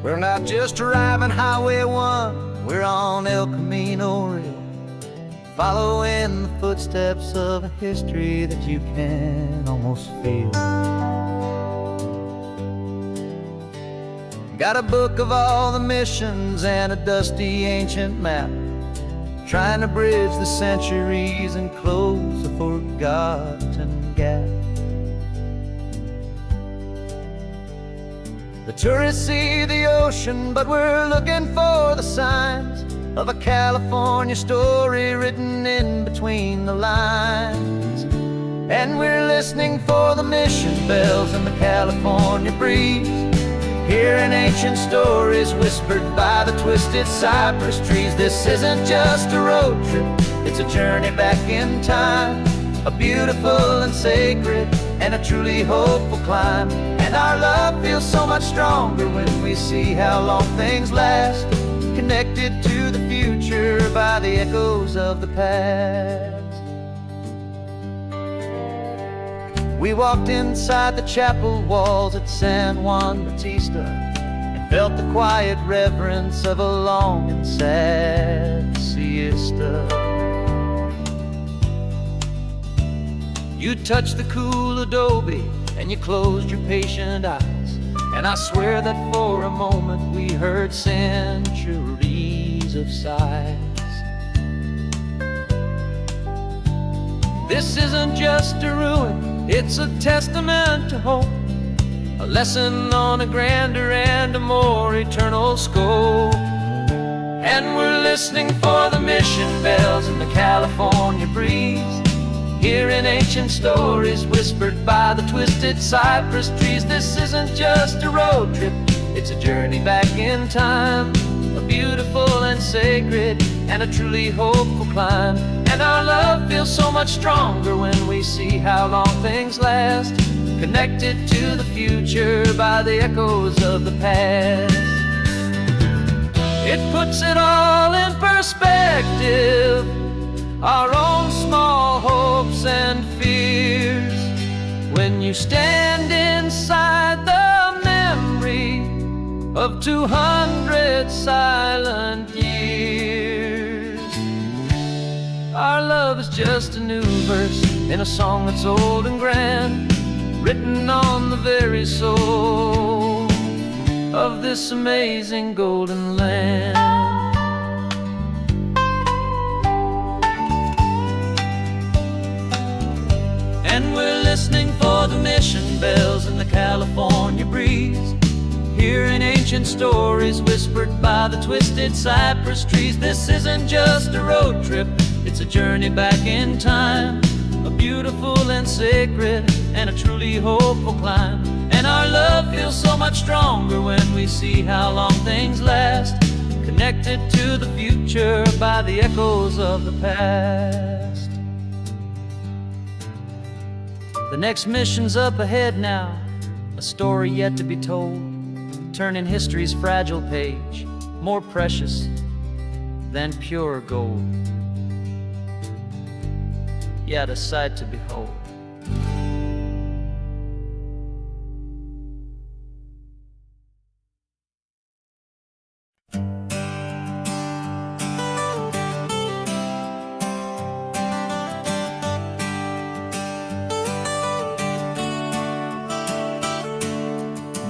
Speaker 1: We're not just driving Highway 1, we're on El Camino Real, following the footsteps of a history that you can almost feel. Got a book of all the missions and a dusty ancient map, trying to bridge the centuries and close a forgotten gap. The tourists see the ocean, but we're looking for the signs of a California story written in between the lines. And we're listening for the mission bells in the California breeze, hearing ancient stories whispered by the twisted cypress trees. This isn't just a road trip, it's a journey back in time, a beautiful and sacred and a truly hopeful climb. And our love feels so much stronger when we see how long things last, connected to the future by the echoes of the past. We walked inside the chapel walls at San Juan Bautista and felt the quiet reverence of a long and sad siesta. You touched the cool adobe and you closed your patient eyes, and I swear that for a moment we heard centuries of sighs. This isn't just a ruin, it's a testament to hope, a lesson on a grander and a more eternal scope. And we're listening for the mission bells in the California breeze, hearing ancient stories whispered by the twisted cypress trees. This isn't just a road trip, it's a journey back in time, a beautiful and sacred and a truly hopeful climb. And our love feels so much stronger when we see how long things last, connected to the future by the echoes of the past. It puts it all in perspective, our own small hopes and fears, when you stand inside the memory of 200 silent years. Our love is just a new verse in a song that's old and grand, written on the very soul of this amazing golden land. And we're listening for the mission bells in the California breeze, hearing ancient stories whispered by the twisted cypress trees. This isn't just a road trip, it's a journey back in time, a beautiful and sacred and a truly hopeful climb. And our love feels so much stronger when we see how long things last, connected to the future by the echoes of the past. The next mission's up ahead now, a story yet to be told, turning history's fragile page more precious than pure gold. Yet a sight to behold.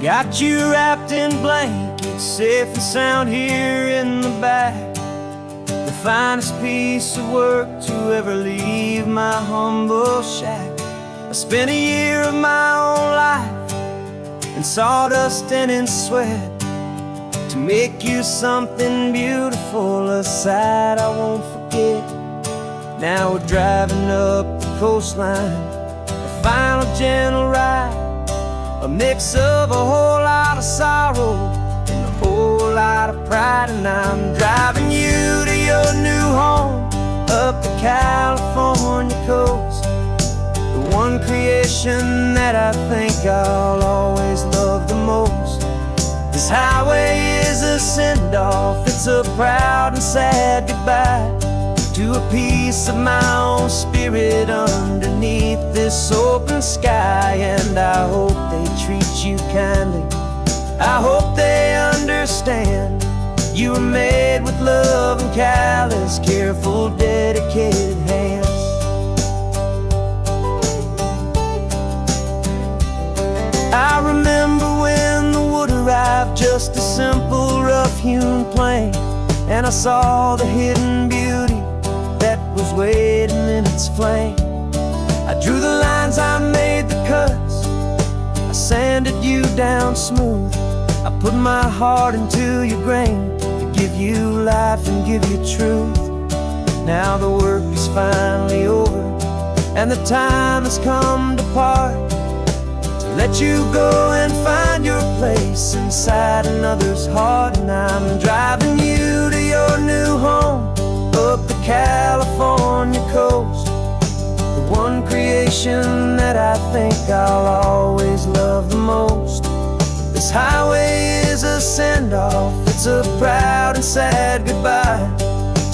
Speaker 1: Got you wrapped in blankets, safe and sound here in the back. The finest piece of work to ever leave my humble shack. I spent a year of my own life in sawdust and in sweat to make you something beautiful, a sight I won't forget. Now we're driving up the coastline, a final gentle ride, a mix of a whole lot of sorrow and a whole lot of pride. And I'm driving you to your new home up the California coast, the one creation that I think I'll always love the most. This highway is a send-off, it's a proud and sad goodbye to a piece of my own spirit underneath this open sky. And I hope they treat you kindly, I hope they understand. You were made with love and callous, careful, dedicated hands. I remember when the wood arrived, just a simple rough-hewn plank, and I saw the hidden beauty that was waiting in its flame. I drew the lines, I made the cuts, I sanded you down smooth. I put my heart into your grain to give you life and give you truth. Now the work is finally over, and the time has come to part, to let you go and find your place inside another's heart. And I'm driving you to your new home, up the California coast, the one creation that I think I'll always love the most. This highway is a send-off, it's a proud and sad goodbye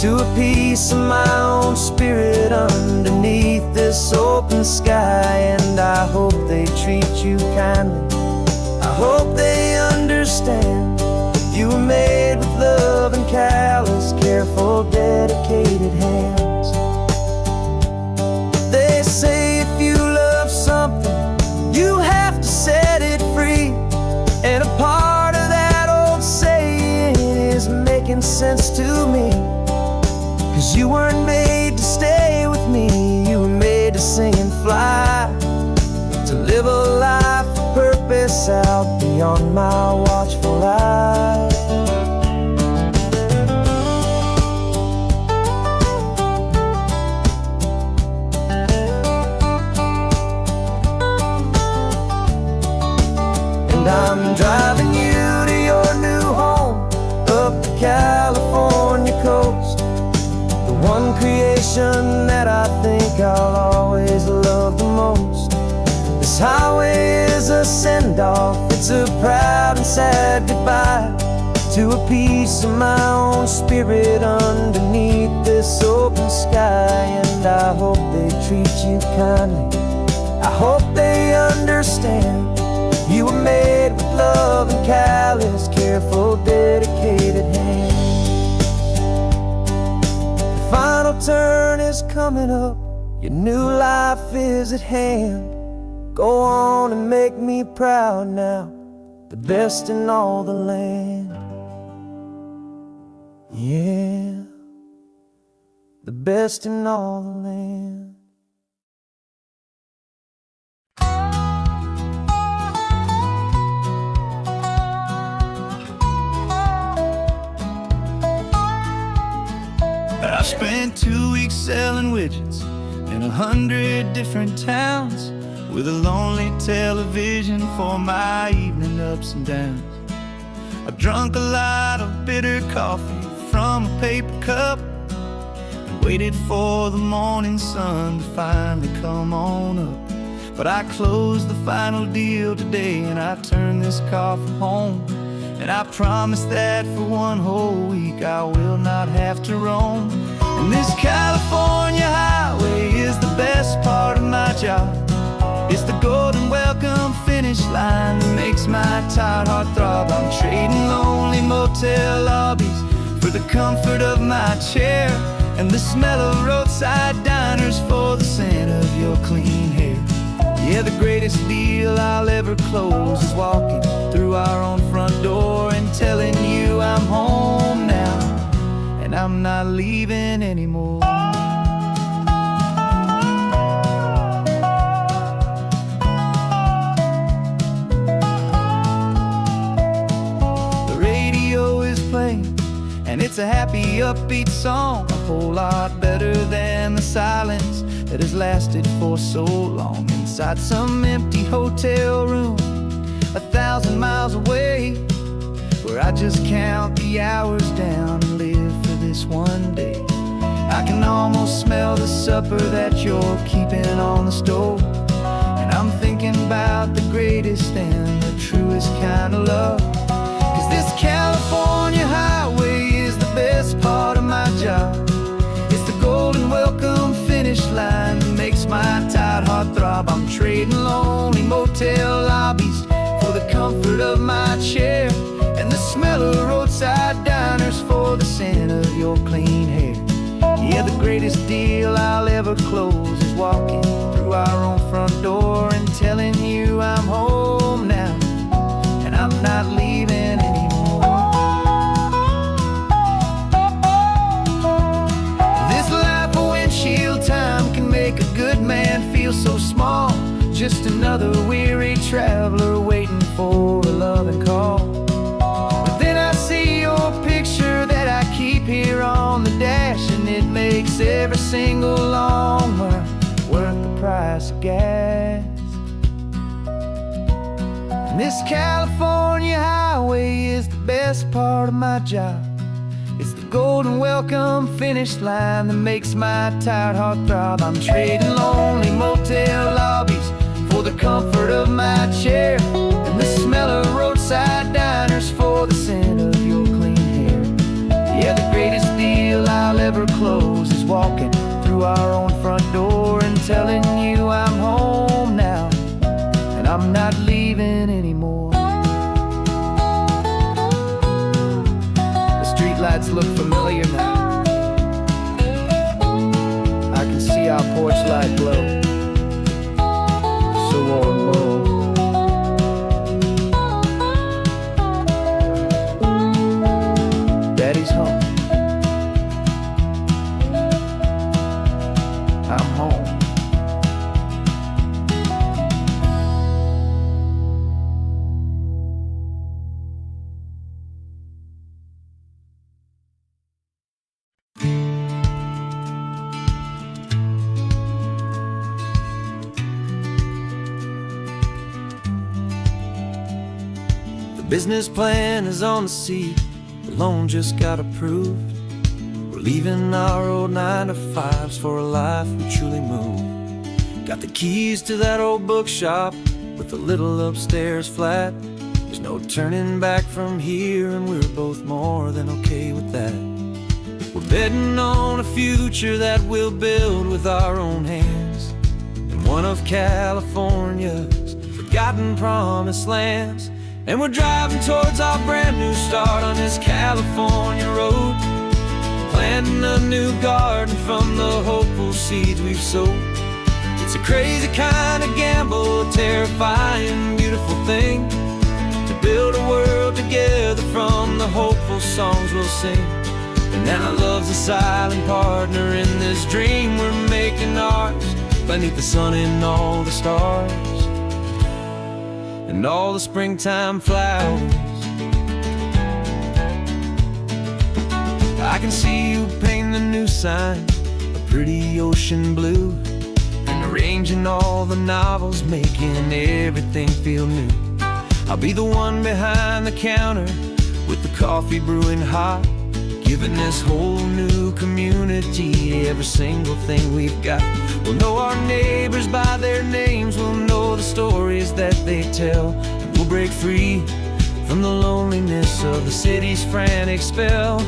Speaker 1: to a piece of my own spirit underneath this open sky. And I hope they treat you kindly, I hope they understand. You were made with love and callous, careful, dedicated hands. They say if you love something, you have to set it free. And a part of that old saying is making sense to me, 'cause you weren't made to stay with me, you were made to sing and fly, to live a life of purpose out beyond my watchful eye. And I'm driving you to your new home, up the California coast, the one creation that I think I'll always love the most. This highway is a send-off, it's a proud and sad goodbye to a piece of my own spirit underneath this open sky. And I hope they treat you kindly, I hope they understand. You were made with love and callous, careful, dedicated hands. The final turn is coming up, your new life is at hand. Go on and make me proud now, the best in all the land. Yeah, the best in all the land.
Speaker 2: I spent 2 weeks selling widgets in 100 different towns, with a lonely television for my evening ups and downs. I drunk a lot of bitter coffee from a paper cup, and waited for the morning sun to finally come on up. But I closed the final deal today, and I turned this car for home. And I promise that for one whole week I will not have to roam. And this California highway is the best part of my job. It's the golden welcome finish line that makes my tired heart throb. I'm trading lonely motel lobbies for the comfort of my chair, and the smell of roadside diners for the scent of your clean hair. Yeah, the greatest deal I'll ever close is walking through our own front door and telling you I'm home now, and I'm not leaving anymore. The radio is playing, and it's a happy, upbeat song, a whole lot better than the silence that has lasted for so long. Inside some empty hotel room 1,000 miles away, where I just count the hours down and live for this one day.
Speaker 1: I can almost smell the supper that you're keeping on the stove. And I'm thinking about the greatest and the truest kind of love. 'Cause this California highway is the best part of my job. It's the golden welcome finish line that makes my tired heart throb. I'm trading lonely motel lobbies for the comfort of my chair, and the smell of roadside diners for the scent of your clean hair. Yeah, the greatest deal I'll ever close is walking through our own front door and telling you I'm home now, and I'm not leaving anymore. This life of windshield time can make a good man feel so small. Just another weary traveler waiting for a loving call. But then I see your picture that I keep here on the dash, and it makes every single long mile worth the price of gas. And this California highway is the best part of my job. It's the golden welcome finish line that makes my tired heart throb. I'm trading lonely motel lobbies for the comfort of my chair, and the smell of roadside diners for the scent of your clean hair. Yeah, the greatest deal I'll ever close is walking through our own front door and telling you I'm home now, and I'm not leaving anymore. The streetlights look familiar now. I can see our porch light glow, so warm, oh. Daddy's home. I'm home. The business plan is on the seat, the loan just got approved. We're leaving our old 9-to-5s for a life we truly move. Got the keys to that old bookshop with the little upstairs flat. There's no turning back from here, and we're both more than okay with that. We're betting on a future that we'll build with our own hands in one of California's forgotten promised lands. And we're driving towards our brand new start on this California road, planting a new garden from the hopeful seeds we've sowed. It's a crazy kind of gamble, a terrifying, beautiful thing, to build a world together from the hopeful songs we'll sing. And now love's a silent partner in this dream we're making ours, beneath the sun and all the stars and all the springtime flowers. I can see you painting the new sign a pretty ocean blue, and arranging all the novels, making everything feel new. I'll be the one behind the counter with the coffee brewing hot, giving this whole new community every single thing we've got. We'll know our neighbors by their names, we'll know the stories that they tell, and we'll break free from the loneliness of the city's frantic spell.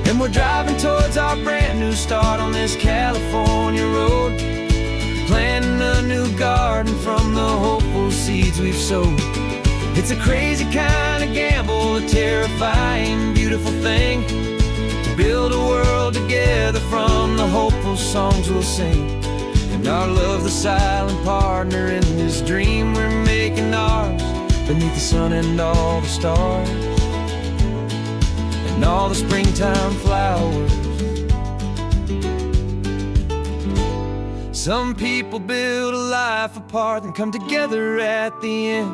Speaker 1: And we're driving towards our brand new start on this California road, planting a new garden from the hopeful seeds we've sowed. It's a crazy kind of gamble, a terrifying, beautiful thing, to build a world together from the hopeful songs we'll sing. And our love, the silent partner in this dream we're making ours, beneath the sun and all the stars and all the springtime flowers. Some people build a life apart and come together at the end,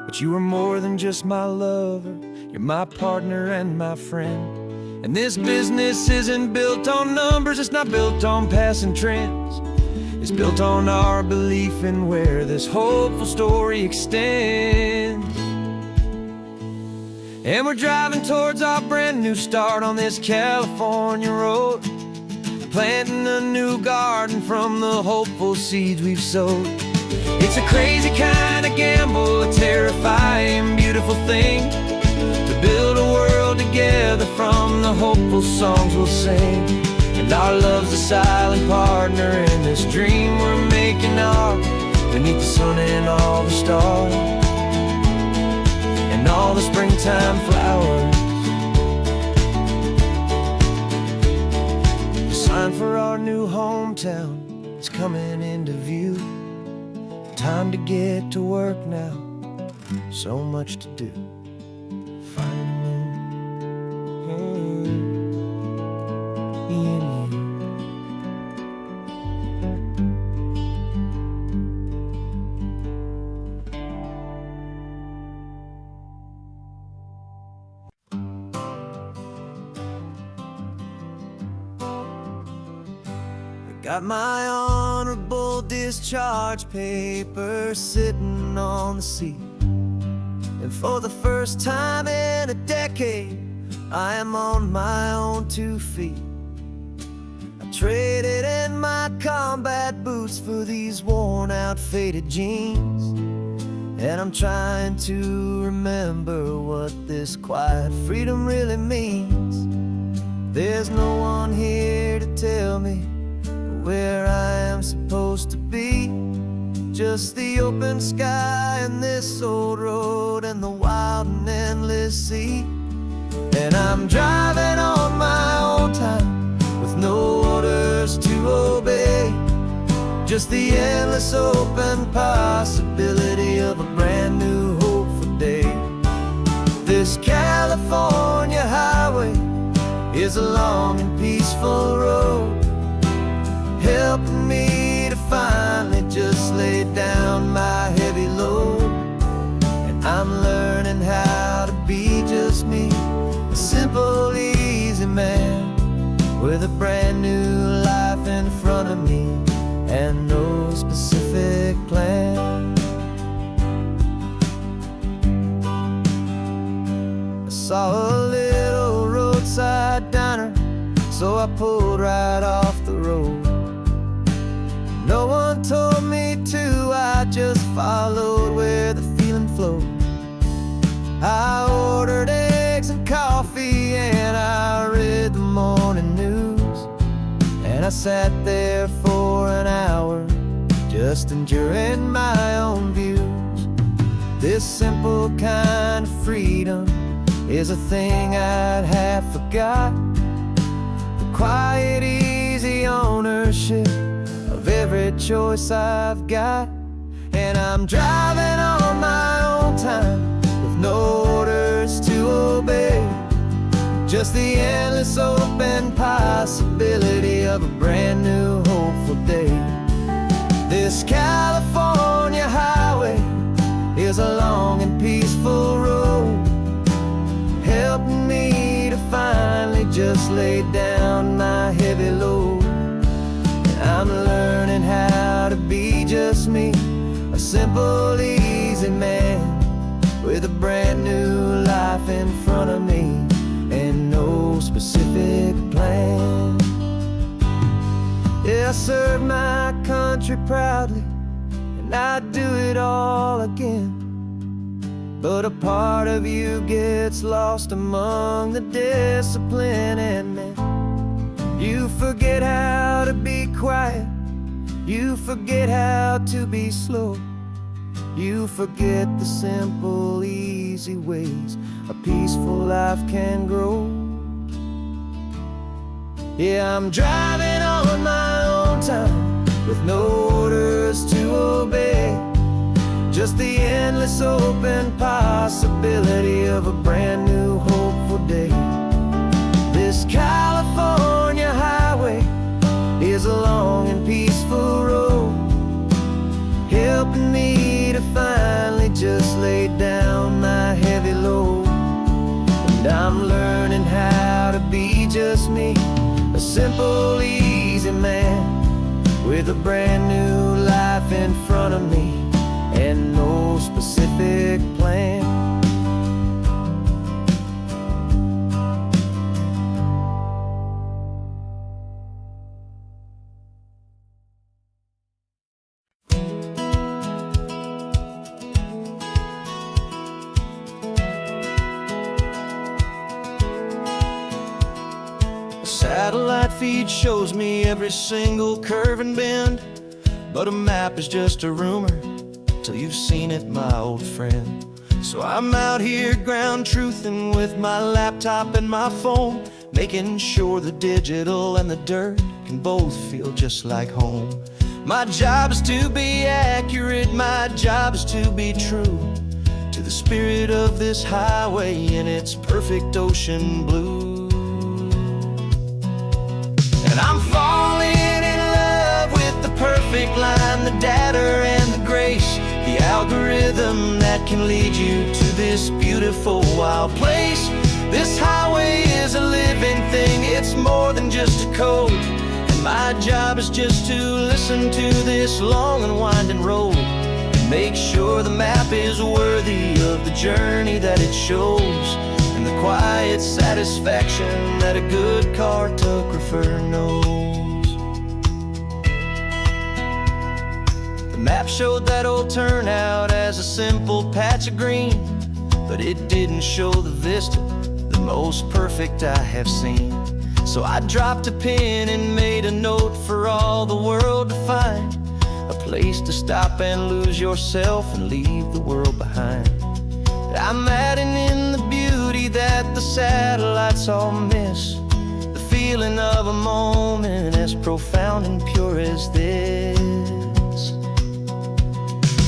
Speaker 1: but you are more than just my lover, you're my partner and my friend. And this business isn't built on numbers, it's not built on passing trends. It's built on our belief in where this hopeful story extends. And we're driving towards our brand new start on this California road, planting a new garden from the hopeful seeds we've sowed. It's a crazy kind of gamble, a terrifying, beautiful thing, to build a world together from the hopeful songs we'll sing. And our love's a silent partner in this dream we're making ours, beneath the sun and all the stars, and all the springtime flowers. The sign for our new hometown is coming into view. Time to get to work now, so much to do. Finding in you. Got my honorable discharge paper sitting on the seat, and for the first time in a decade, I am on my own 2 feet. I traded in my combat boots for these worn out, faded jeans, and I'm trying to remember what this quiet freedom really means. There's no one here to tell me where I am supposed to be, just the open sky and this old road and the wild and endless sea. And I'm driving on my own time with no orders to obey, just the endless open possibility of a brand new hopeful day. This California highway is a long and peaceful road, helping me to finally just lay down my heavy load. And I'm learning how to be just me, a simple, easy man, with a brand new life in front of me and no specific plan. I saw a little roadside diner, so I pulled right off the road. No one told me to, I just followed where the feeling flowed. I ordered eggs and coffee and I read the morning news, and I sat there for an hour, just enjoying my own views. This simple kind of freedom is a thing I'd have forgot, the quiet, easy ownership of every choice I've got. And I'm driving on my own time with no orders to obey, just the endless open possibility of a brand new hopeful day. This California highway is a long and peaceful road, helping me to finally just lay down my heavy load. I'm learning how to be just me, a simple, easy man, with a brand new life in front of me and no specific plan. Yeah, I serve my country proudly, and I'd do it all again. But a part of you gets lost among the discipline, and then you forget how to be quiet, you forget how to be slow, you forget the simple, easy ways a peaceful life can grow. Yeah, I'm driving on my own time with no orders to obey, just the endless open possibility of a brand new hopeful day. This California highway is a long and peaceful road, helping me to finally just lay down my heavy load. And I'm learning how to be just me, a simple, easy man, with a brand new life in front of me and no specific plan. feed shows me every single curve and bend, but a map is just a rumor till you've seen it, my old friend. So I'm out here ground truthing with my laptop and my phone, making sure the digital and the dirt can both feel just like home. My job is to be accurate, my job is to be true to the spirit of this highway in its perfect ocean blue. And I'm falling in love with the perfect line, the data and the grace, the algorithm that can lead you to this beautiful wild place. This highway is a living thing, it's more than just a code. And my job is just to listen to this long and winding road and make sure the map is worthy of the journey that it shows, and the quiet satisfaction that a good cartographer knows. The map showed that old turnout as a simple patch of green, but it didn't show the vista, the most perfect I have seen. So I dropped a pin and made a note for all the world to find, a place to stop and lose yourself and leave the world behind. I'm adding in the beauty that the satellites all miss, the feeling of a moment as profound and pure as this.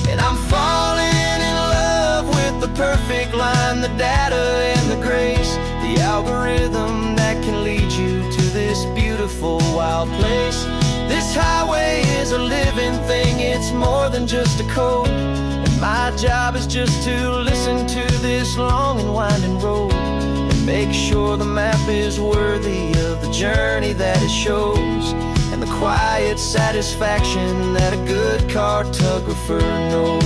Speaker 1: And I'm falling in love with the perfect line, the data and the grace, the algorithm that can lead you to this beautiful wild place. This highway is a living thing, it's more than just a code. And my job is just to listen to this long and winding road and make sure the map is worthy of the journey that it shows, and the quiet satisfaction that a good cartographer knows.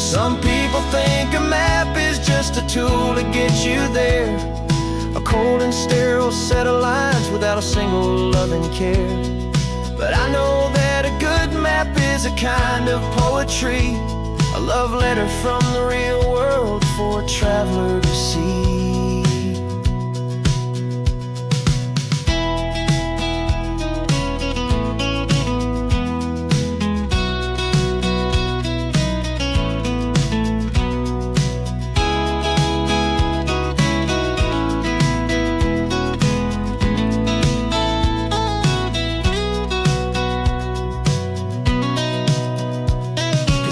Speaker 1: Some people think a map is just a tool to get you there, a cold and sterile set of lines without a single loving care. But I know that a good map is a kind of poetry, a love letter from the real world for a traveler to see.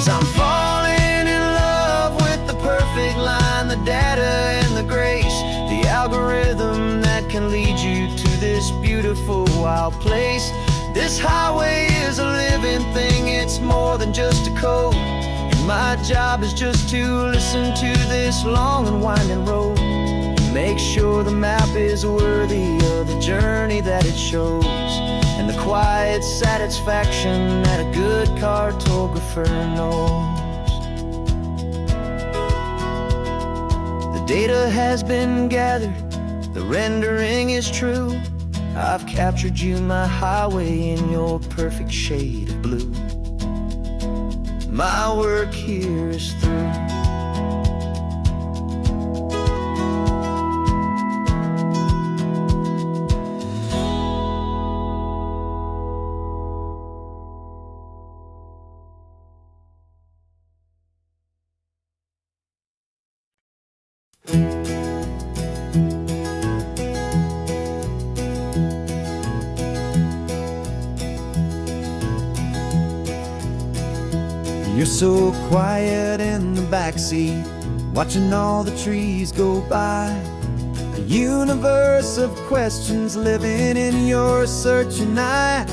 Speaker 1: I'm falling in love with the perfect line, the data and the grace, the algorithm that can lead you to this beautiful wild place. This highway is a living thing, it's more than just a code. And my job is just to listen to this long and winding road and make sure the map is worthy of the journey that it shows, and the quiet satisfaction that a good cartographer knows. The data has been gathered, the rendering is true. I've captured you, my highway, in your perfect shade of blue. My work here is through.
Speaker 2: You're so quiet in the backseat, watching all the trees go by. A universe of questions living in your searching eye.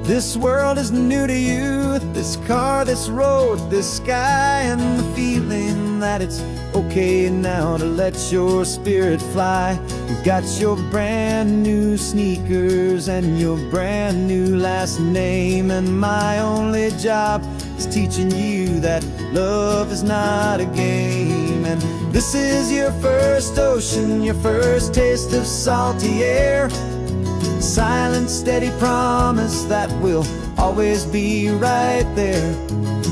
Speaker 2: This world is new to you, this car, this road, this sky, and the feeling that it's okay now to let your spirit fly. You've got your brand new sneakers and your brand new last name, and my only job is teaching you that love is not a game. And this is your first ocean, your first taste of salty air, silent, steady promise that we'll always be right there.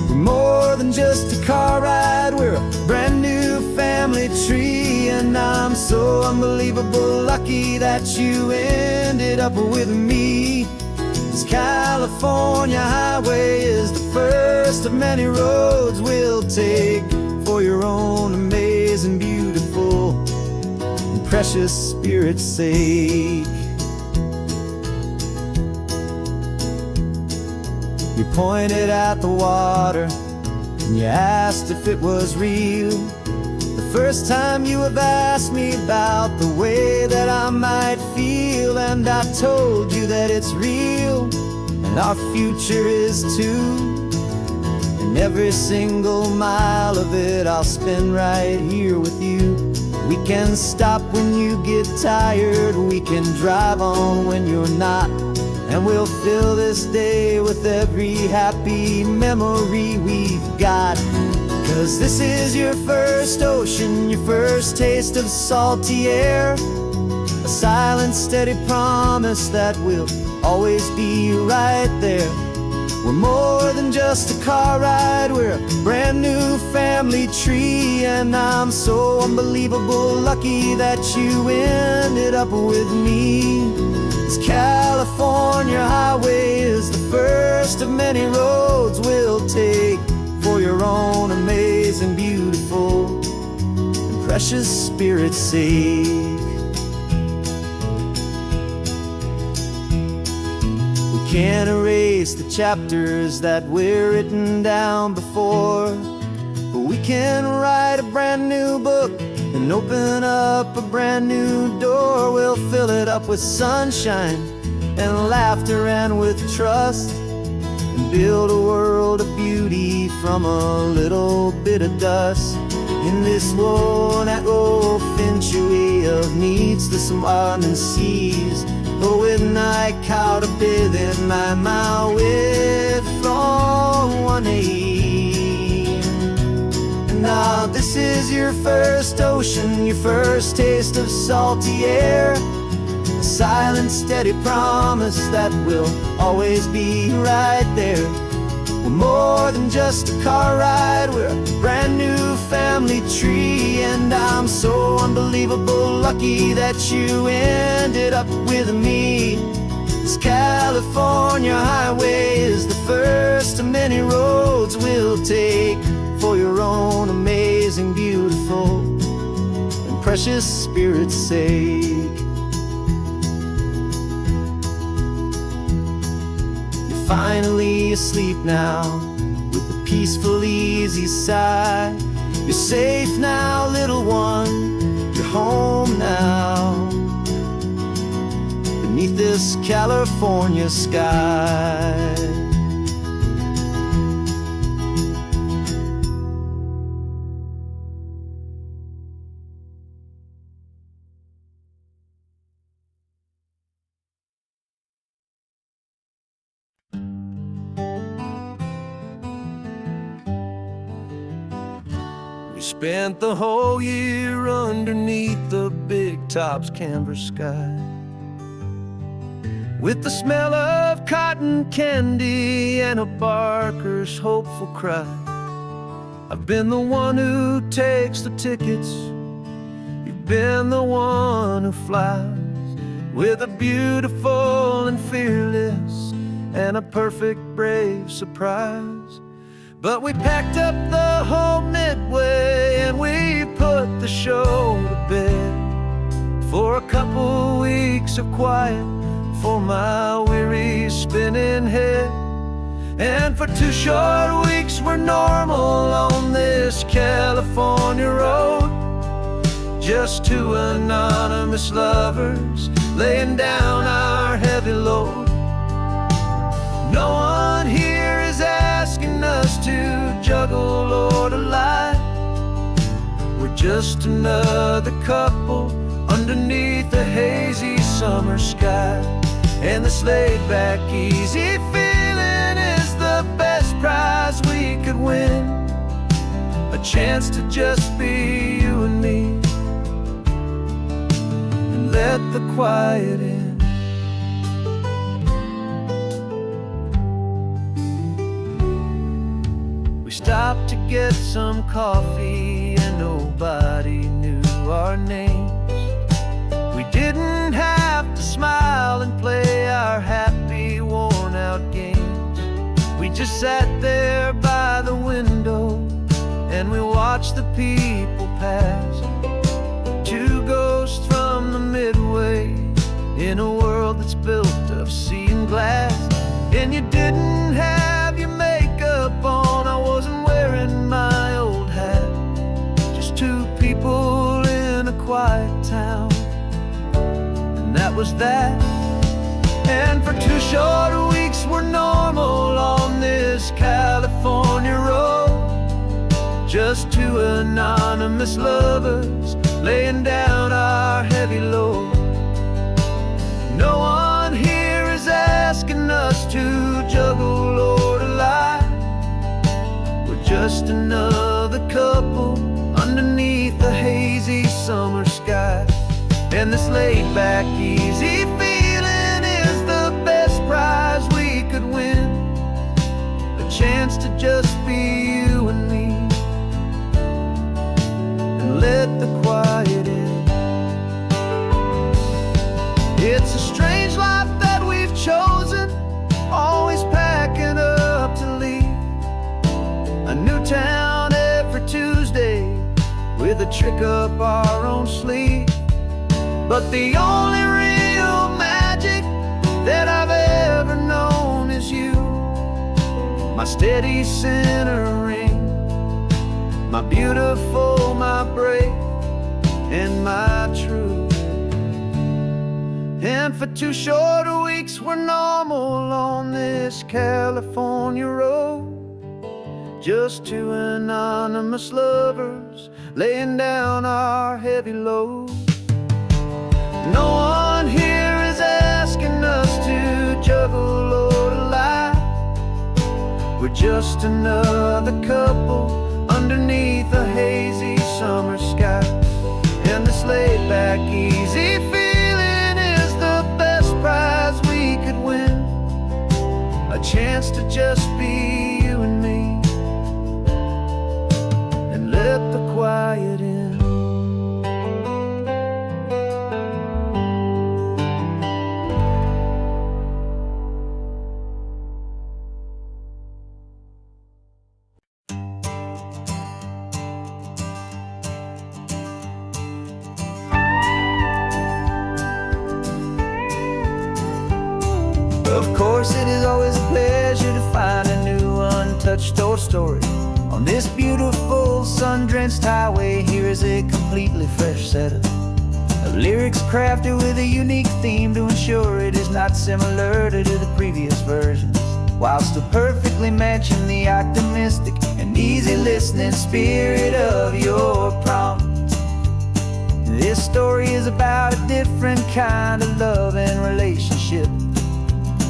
Speaker 2: We're more than just a car ride, we're a brand new family tree, and I'm
Speaker 1: so unbelievable lucky that you ended up with me. This California highway is the first of many roads we'll take for your own amazing, beautiful, and precious spirit's sake. You pointed at the water and you asked if it was real. The first time you have asked me about the way that I might feel, and I told you that it's real and our future is too. And every single mile of it I'll spend right here with you. We can stop when you get tired, we can drive on when you're not, and we'll fill this day with every happy memory we've got. 'Cause this is your first ocean, your first taste of salty air, a silent, steady promise that we'll always be right there. We're more than just a car ride, we're a brand new family tree. And I'm so unbelievable lucky that you ended up with me. This California highway is the first of many roads we'll take for your own amazing, beautiful, and precious spirit's sake. We can't erase the chapters that we're written down before, but we can write a brand new book and open up a brand new door. We'll fill it up with sunshine and laughter and with trust, and build a world of beauty from a little bit of dust. In this world that finchuí of needs the smarten seas, but with night caught a bit in my with from 180. Now this is your first ocean, your first taste of salty air, a silent, steady promise that we'll always be right there. We're more than just a car ride, we're a brand new family tree. And I'm so unbelievable lucky that you ended up with me. This California highway is the first of many roads we'll take for your own amazing, beautiful, and precious spirit's sake. You're finally asleep now with a peaceful, easy sigh. You're safe now, little one, you're home now, beneath this California sky. We spent the whole year underneath the big top's canvas sky, with the smell of cotton candy and a barker's hopeful cry. I've been the one who takes the tickets, you've been the one who flies, with a beautiful and fearless and a perfect brave surprise. But we packed up the whole Midway and we put the show to bed for a couple weeks of quiet for my weary spinning head. And for 2 short weeks we're normal on this California road, just 2 anonymous lovers laying down our heavy load. No one here is asking us to juggle or to lie. We're just another couple underneath a hazy summer sky. And this laid-back, easy feeling is the best prize we could win, a chance to just be you and me, and let the quiet in. We stopped to get some coffee and nobody knew our names. didn't have to smile and play our happy, worn-out games. We just sat there by the window and we watched the people pass. Two ghosts from the Midway in a world that's built of sea and glass. And you didn't have your makeup on, I wasn't wearing my old hat. Just two people in a quiet town, and that was that. And for 2 short weeks we're normal on this California road. Just two anonymous lovers laying down our heavy load. No one here is asking us to juggle or to lie. We're just another couple underneath the hazy summer sky. And this laid-back, easy feeling is the best prize we could win. A chance to just be you and me, and let the quiet in. It's a strange life that we've chosen, always packing up to leave. A new town every Tuesday with a trick up our own sleeve. But the only real magic that I've ever known is you, my steady centering, my beautiful, my brave, and my true. And for 2 short weeks we're normal on this California road. Just two anonymous lovers laying down our heavy load. No one here is asking us to juggle or to lie. We're just another couple underneath a hazy summer sky. And this laid-back, easy feeling is the best prize we could win. A chance to just be you and me, and let the quiet in. Of course, it is always a pleasure to find a new untouched old story. On this beautiful sun-drenched highway, here is a completely fresh set of lyrics crafted with a unique theme to ensure it is not similar to the previous versions, while still perfectly matching the optimistic and easy listening spirit of your promise. This story is about a different kind of love and relationship.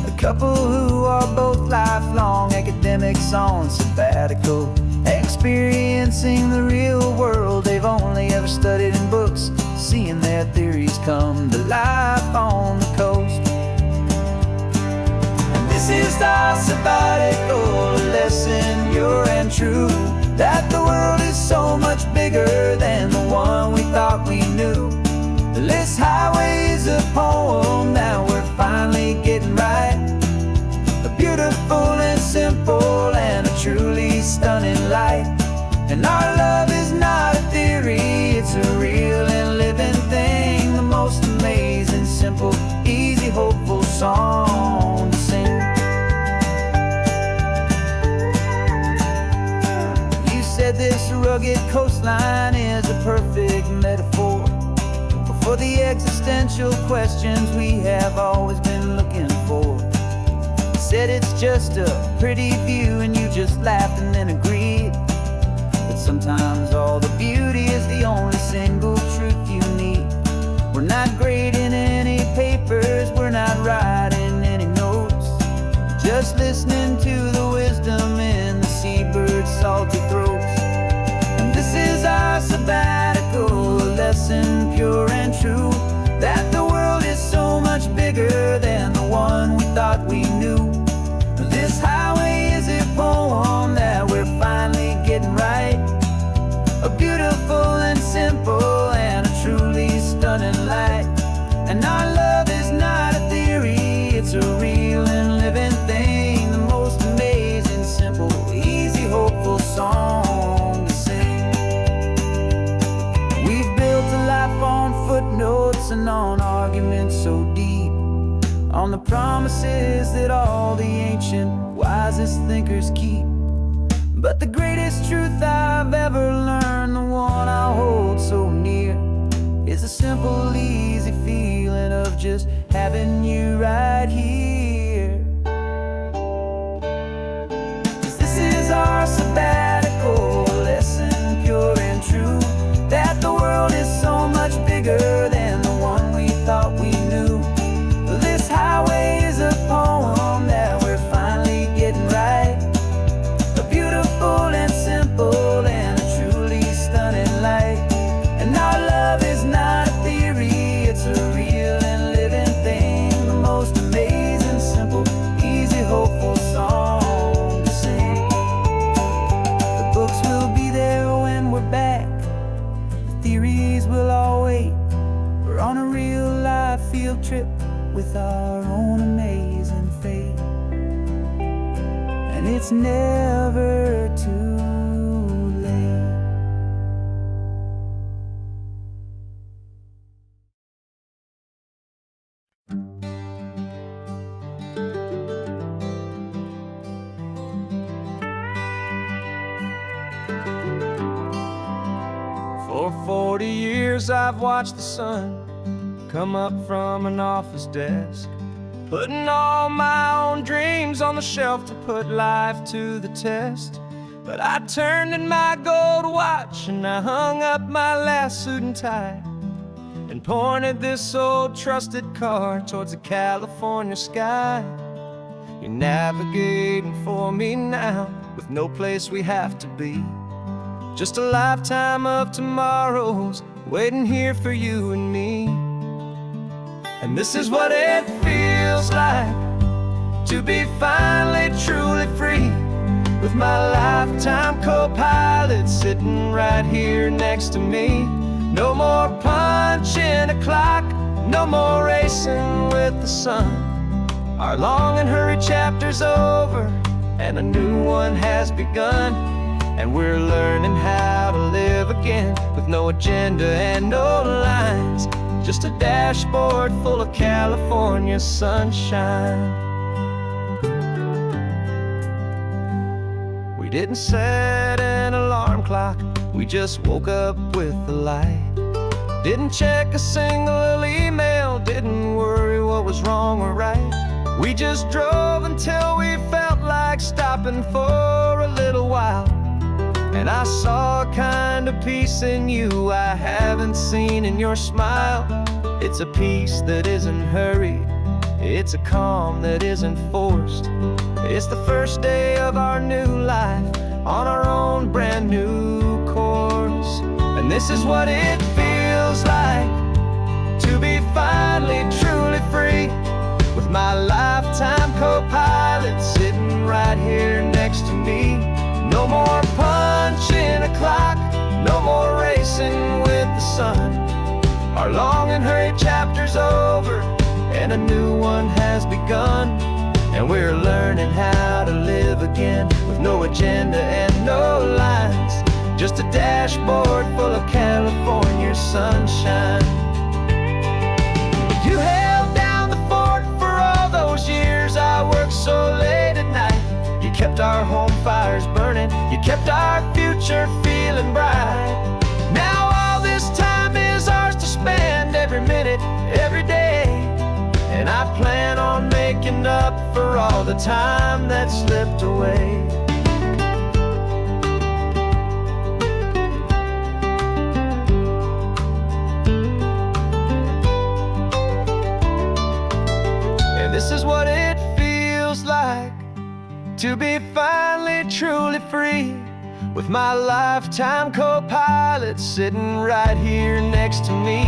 Speaker 1: A couple who are both lifelong academics on sabbatical, experiencing the real world they've only ever studied in books, seeing their theories come to life on the coast. And this is our sabbatical lesson, pure and true, that the world is so much bigger than the one we thought we knew. This highway is a poem that we're finally getting right. A beautiful and simple and a truly stunning light. And our love is not a theory, it's a real and living thing. The most amazing, simple, easy, hopeful song to sing. You said this rugged coastline is a perfect metaphor for the existential questions we have always been looking for. Said it's just a pretty view and you just laughed and then agreed. But sometimes all the beauty is the only single truth you need. We're not grading any papers, we're not writing any notes, just listening to the wisdom in the seabird's salty throats. And this is our sabbatical, a lesson pure and true, that the world is so much bigger than the one we thought we knew. This highway is a poem that we're finally getting right. A beautiful and simple and a truly stunning light. building on arguments so deep, on the promises that all the ancient, wisest thinkers keep. But the greatest truth I've ever learned, the one I hold so near, is a simple, easy feeling of just having you right here. 'Cause this is our sabbatical lesson, pure and true, that the world is so much bigger than the one we thought we knew. This highway is a poem that we're finally getting right, a beautiful and simple and a truly stunning light. And our love is not a theory, it's a real and living thing, the most amazing, simple, easy, hopeful song to sing. The books will be there when we're back, the theories will all wait. We're on a real life field trip with our own amazing fate, and it's never too late. For 40 years I've watched the sun come up from an office desk, putting all my own dreams on the shelf to put life to the test. But I turned in my gold watch and I hung up my last suit and tie, and pointed this old trusted car towards the California sky. You're navigating for me now, with no place we have to be, just a lifetime of tomorrows waiting here for you and me. And this is what it feels like to be finally truly free, with my lifetime co-pilot sitting right here next to me. No more punching a clock, no more racing with the sun. Our long and hurried chapter's over and a new one has begun, and we're learning how to live again with no agenda and no lines, just a dashboard full of California sunshine. We didn't set an alarm clock, we just woke up with the light. Didn't check a single email, didn't worry what was wrong or right. We just drove until we felt like stopping for a little while. And I saw a kind of peace in you I haven't seen in your smile. It's a peace that isn't hurried, it's a calm that isn't forced. It's the first day of our new life on our own brand new course. And this is what it feels like to be finally truly free, with my lifetime co-pilot sitting right here next to me. No more punching a clock, no more racing with the sun. Our long and hurried chapter's over and a new one has begun, and we're learning how to live again with no agenda and no lines, just a dashboard full of California sunshine. You held down the fort for all those years I worked so late at night. You kept our home fires burning, you kept our future feeling bright. Now all this time is ours to spend, every minute, every day, and I plan on making up for all the time that slipped away. And this is what it feels like to be finally truly free, with my lifetime co-pilot sitting right here next to me.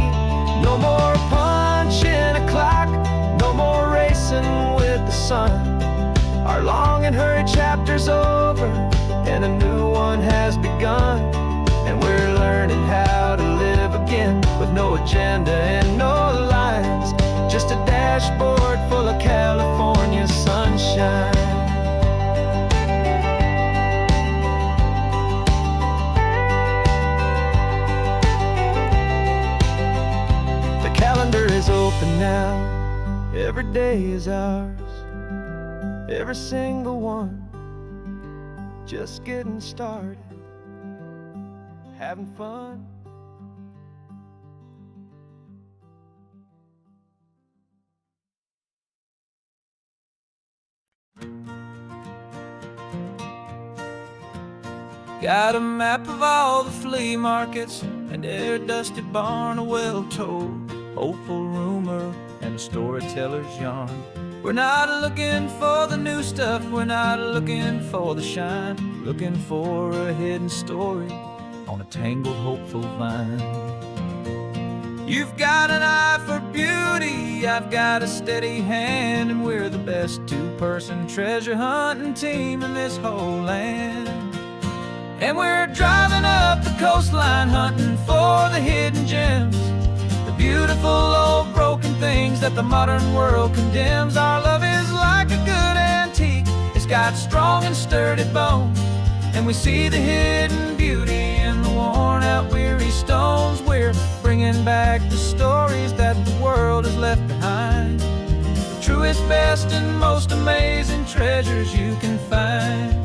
Speaker 1: No more punching a clock, no more racing with the sun. Our long and hurried chapter's over and a new one has begun, and we're learning how to live again with no agenda and no lines, just a dashboard full of California sunshine. Calendar's now. Every day is ours, every single one. Just getting started, having fun. Got a map of all the flea markets, and every dusty barn, a well-told hopeful rumor, and a storyteller's yarn. We're not looking for the new stuff, we're not looking for the shine, looking for a hidden story on a tangled hopeful vine. You've got an eye for beauty, I've got a steady hand, and we're the best two-person treasure hunting team in this whole land. And we're driving up the coastline hunting for the hidden gems, the beautiful old broken things that the modern world condemns. Our love is like a good antique, it's got strong and sturdy bones, and we see the hidden beauty in the worn out weary stones. We're bringing back the stories that the world has left behind, the truest, best, and most amazing treasures you can find.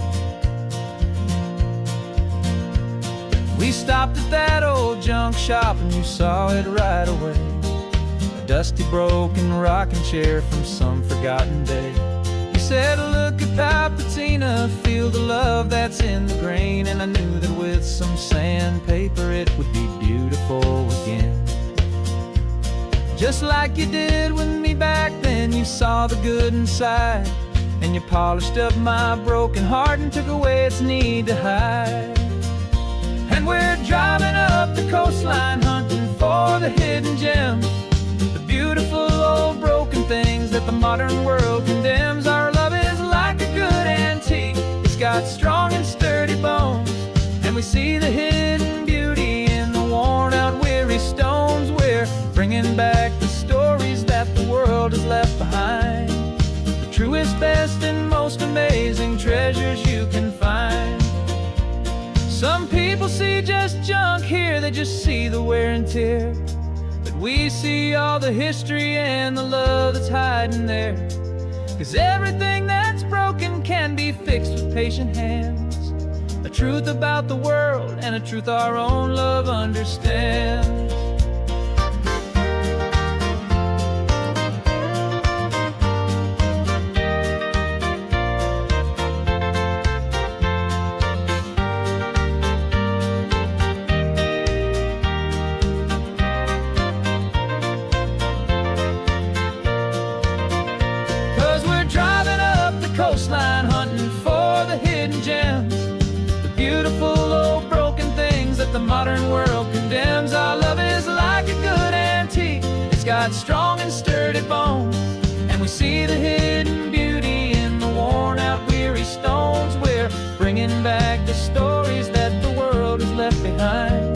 Speaker 1: We stopped at that old junk shop and you saw it right away, a dusty broken rocking chair from some forgotten day. You said, look at that patina, feel the love that's in the grain, and I knew that with some sandpaper it would be beautiful again. Just like you did with me back then, you saw the good inside, and you polished up my broken heart and took away its need to hide. And we're driving up the coastline hunting for the hidden gems, the beautiful old broken things that the modern world condemns. Our love is like a good antique, it's got strong and sturdy bones, and we see the hidden beauty in the worn out weary stones. We're bringing back the stories that the world has left behind, the truest, best, and most amazing treasures you can find. Some people see just junk here, they just see the wear and tear, but we see all the history and the love that's hiding there. 'Cause everything that's broken can be fixed with patient hands, a truth about the world and a truth our own love understands. 'Cause we're driving up the coastline hunting for the hidden gems, the beautiful old broken things that the modern world condemns. Our love is like a good antique, it's got strong and sturdy bones, and we see the hidden beauty in the worn out weary stones. We're bringing back the stories that the world has left behind,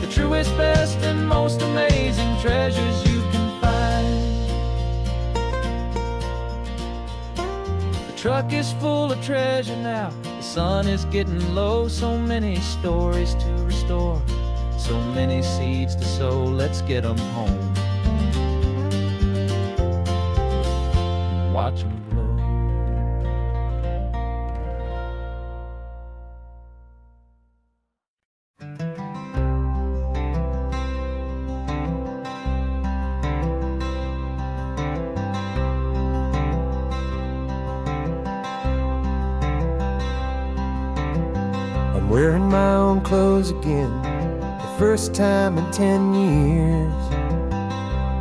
Speaker 1: the truest, best, and most amazing treasures you can find. The truck is full of treasure now, the sun is getting low. So many stories to restore, so many seeds to sow. Let's get them home, watch them blow. I'm wearing my own clothes again, the first time in 10 years.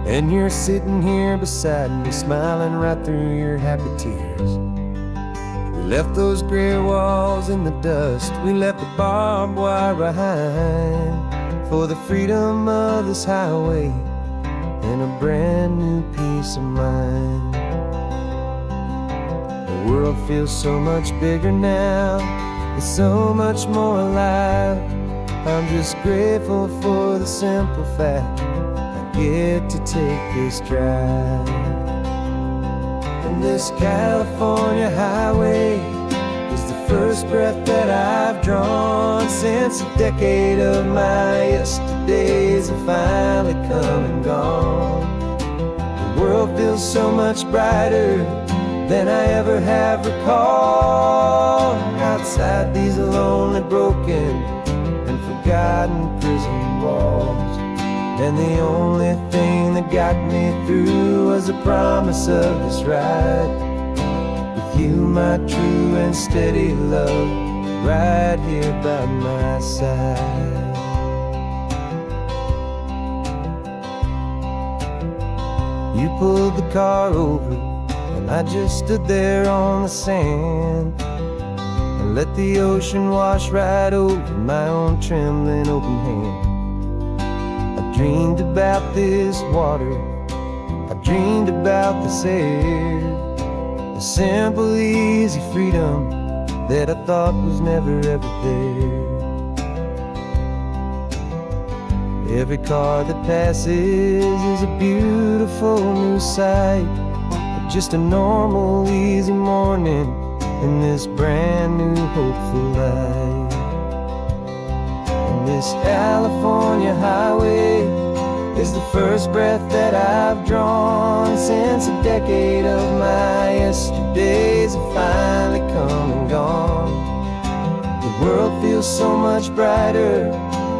Speaker 1: And you're sitting here beside me, smiling right through your happy tears. We left those gray walls in the dust, we left the barbed wire behind, for the freedom of this highway and a brand new peace of mind. The world feels so much bigger now, it's so much more alive. I'm just grateful for the simple fact I get to take this drive. And this California highway is the first breath that I've drawn since a decade of my yesterdays have finally come and gone. The The world feels so much brighter than I ever have recalled. Outside these lonely, broken, and forgotten prison walls. And the only thing that got me through was the promise of this ride. With you, my true and steady love, right here by my side. You pulled the car over, and I just stood there on the sand and let the ocean wash right over my own trembling open hand. I dreamed about this water, I dreamed about this air, the simple, easy freedom that I thought was never ever there. Every car that passes is a beautiful new sight, but just a normal, easy morning in this brand new, hopeful life. And this California highway is the first breath that I've drawn since a decade of my yesterdays have finally come and gone. The world feels so much brighter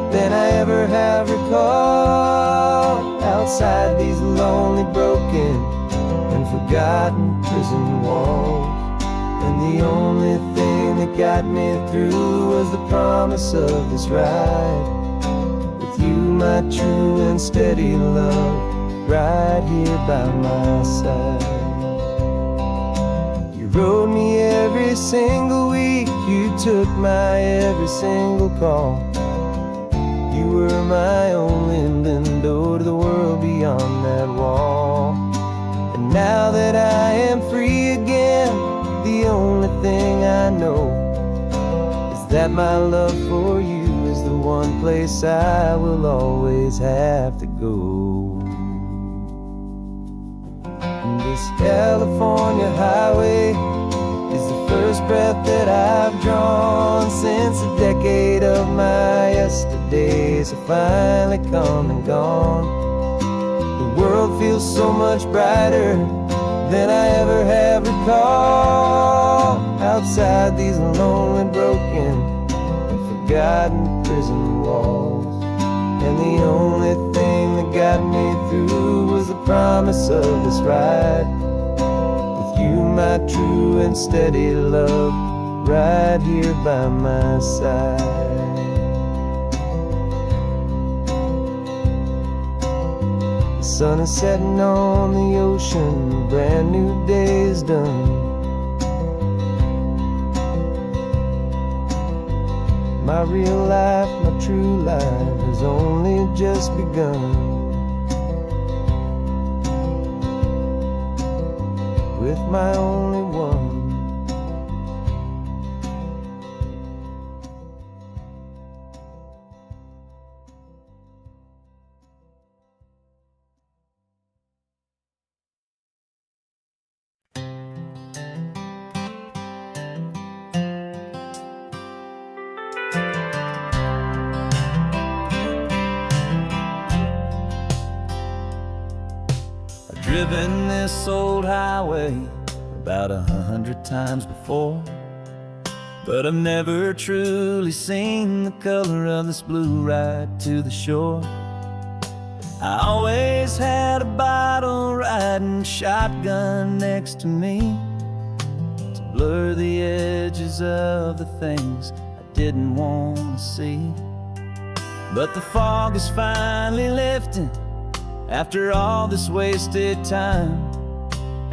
Speaker 1: than I ever have recalled. Outside these lonely, broken, and forgotten prison walls. And the only thing that got me through was the promise of this ride. With you, my true and steady love, right here by my side. You rode me every single week, you took my every single call. You were my only window to the world beyond that wall. And now that I am free again, the only thing I know is that my love for you is the one place I will always have to go. And this California highway is the first breath that I've drawn since a decade of my yesterdays have finally come and gone. The world feels so much brighter than I ever have recalled. Outside these lonely, broken, and forgotten prison walls. And the only thing that got me through was the promise of this ride. You, my true and steady love, right here by my side. The sun is setting on the ocean, a brand new day is done. My real life, my true life has only just begun. With my only one.
Speaker 2: I've driven this old highway about 100 times before, but I've never truly seen the color of this blue right to the shore. I always had a bottle riding shotgun next to me to blur the edges of the things I didn't want to see. But the fog is finally lifting after all this wasted time,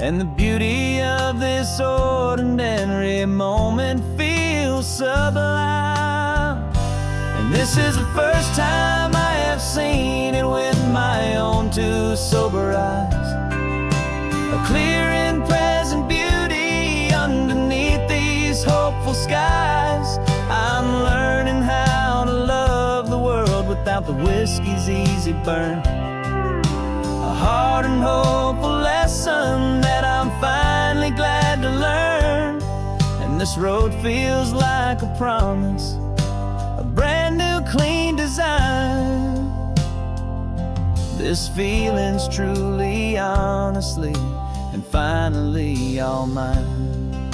Speaker 2: and the beauty of this ordinary moment feels sublime. And this is the first time I have seen it with my own two sober eyes. A clear and present beauty underneath these hopeful skies. I'm learning how to love the world without the whiskey's easy burn. A hard and hopeful lesson that I'm finally glad to learn. And this road feels like a promise, a brand new clean design.
Speaker 1: This feeling's truly, honestly, and finally all mine.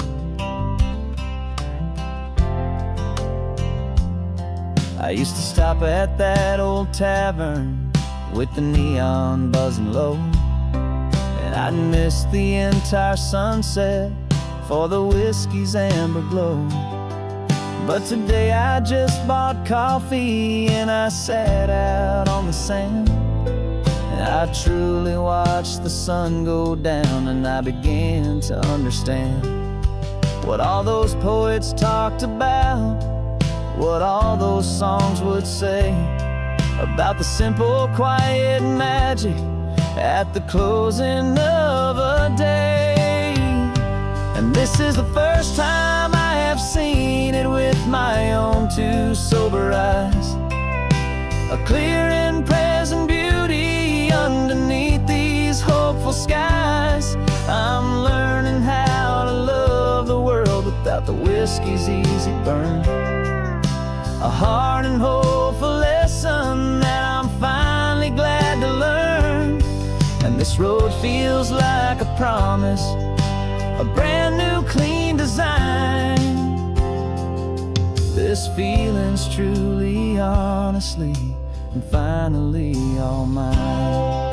Speaker 1: I used to stop at that old tavern with the neon buzzing low, and I'd miss the entire sunset for the whiskey's amber glow. But today I just bought coffee and I sat out on the sand, and I truly watched the sun go down, and I began to understand what all those poets talked about, what all those songs would say about the simple, quiet magic at the closing of a day. And this is the first time I have seen it with my own two sober eyes, a clear and present beauty underneath these hopeful skies. I'm learning how to love the world without the whiskey's easy burn, a hard and hopeful lesson that I'm finally glad to learn. And this road feels like a promise, a brand new clean design. This feeling's truly, honestly, and finally all mine.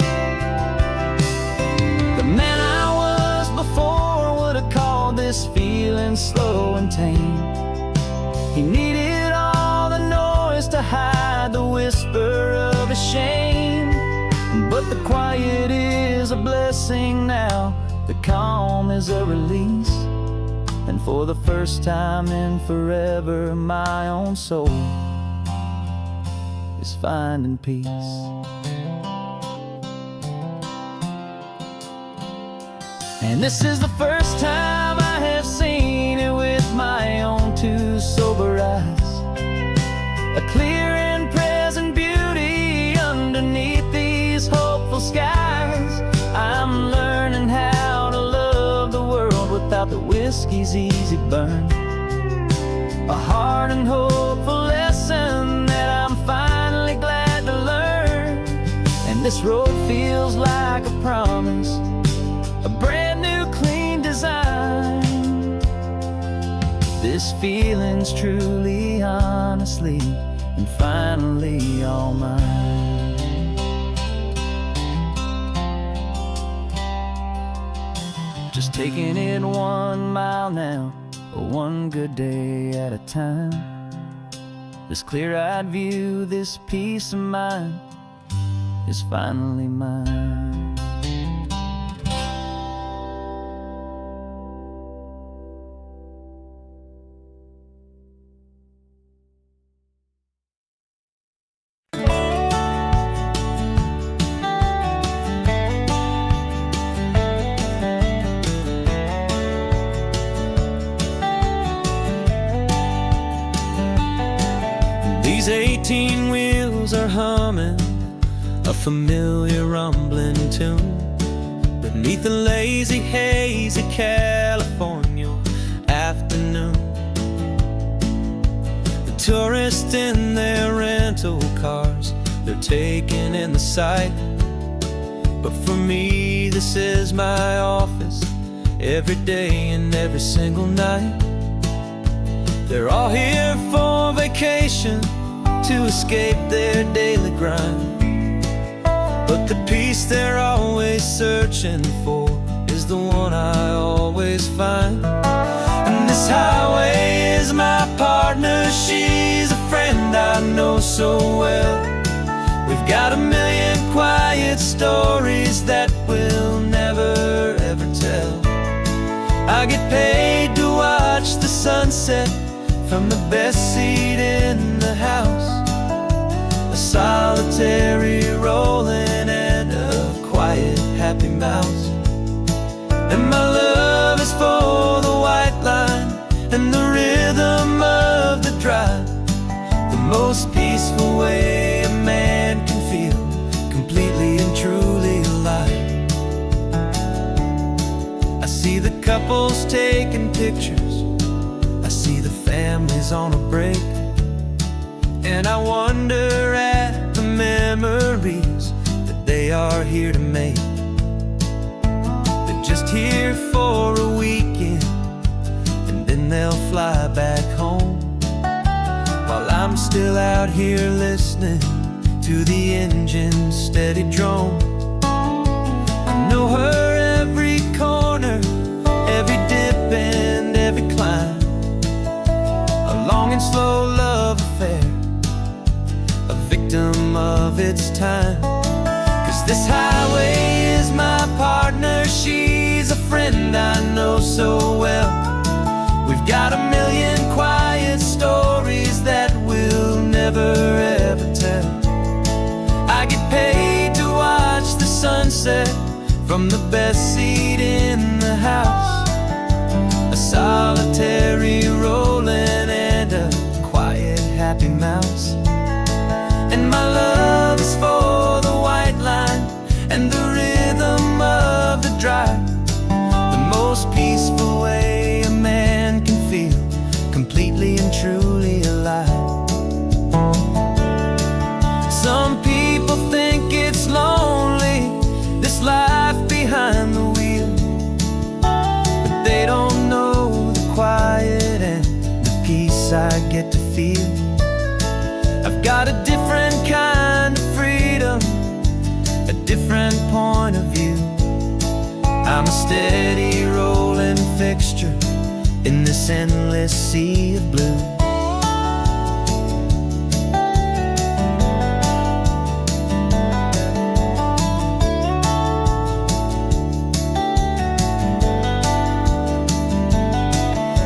Speaker 1: The man I was before would have called this feeling slow and tame. He needed all the noise to hide the whisper of his shame. But the quiet is a blessing now, the calm is a release, and for the first time in forever my own soul is finding peace. And this is the first time I have seen it with my own two sober eyes, a clear and present beauty underneath these hopeful skies. I'm learning how to love the world without the whiskey's easy burn, a hard and hopeful lesson that I'm finally glad to learn. And this road feels like a promise, a brand new clean design. This feeling's truly, honestly, and finally all mine. Just taking it 1 mile now, one good day at a time. This clear-eyed view, this peace of mind is finally mine.
Speaker 3: These 18 wheels are humming a familiar rumbling tune beneath the lazy, hazy California afternoon. The tourists in their rental cars, they're taking in the sight. But for me, this is my office, every day and every single night. They're all here for vacation, to escape their daily grind. But the peace they're always searching for is the one I always find. And this highway is my partner, she's a friend I know so well. We've got a million quiet stories that we'll never ever tell. I get paid to watch the sunset from the best seat in the house, a solitary rolling and a quiet happy mouse. And my love is for the white line and the rhythm of the drive, the most peaceful way a man can feel completely and truly alive. I see the couples taking pictures, I see the families on a break, and I wonder at the memories that they they are here to make. They're just here for a weekend, and then they'll fly back home, while I'm still out here listening to the engine's steady drone. I know her every corner, every dip and every climb, a long and slow love affair, a victim of its time. 'Cause this highway is my partner, she's a friend I know so well. We've got a million quiet stories that we'll never ever tell. I get paid to watch the sunset from the best seat in the house, a solitary rolling and a quiet happy mouse. And my love is for the white line and the rhythm of the drive, the most peaceful way a man can feel completely and truly alive. Some people think it's lonely, this life behind the wheel, but they don't know the quiet and the peace I get to feel. I've got a different kind of freedom, a different point of view. I'm a steady rolling fixture in this endless sea of blue.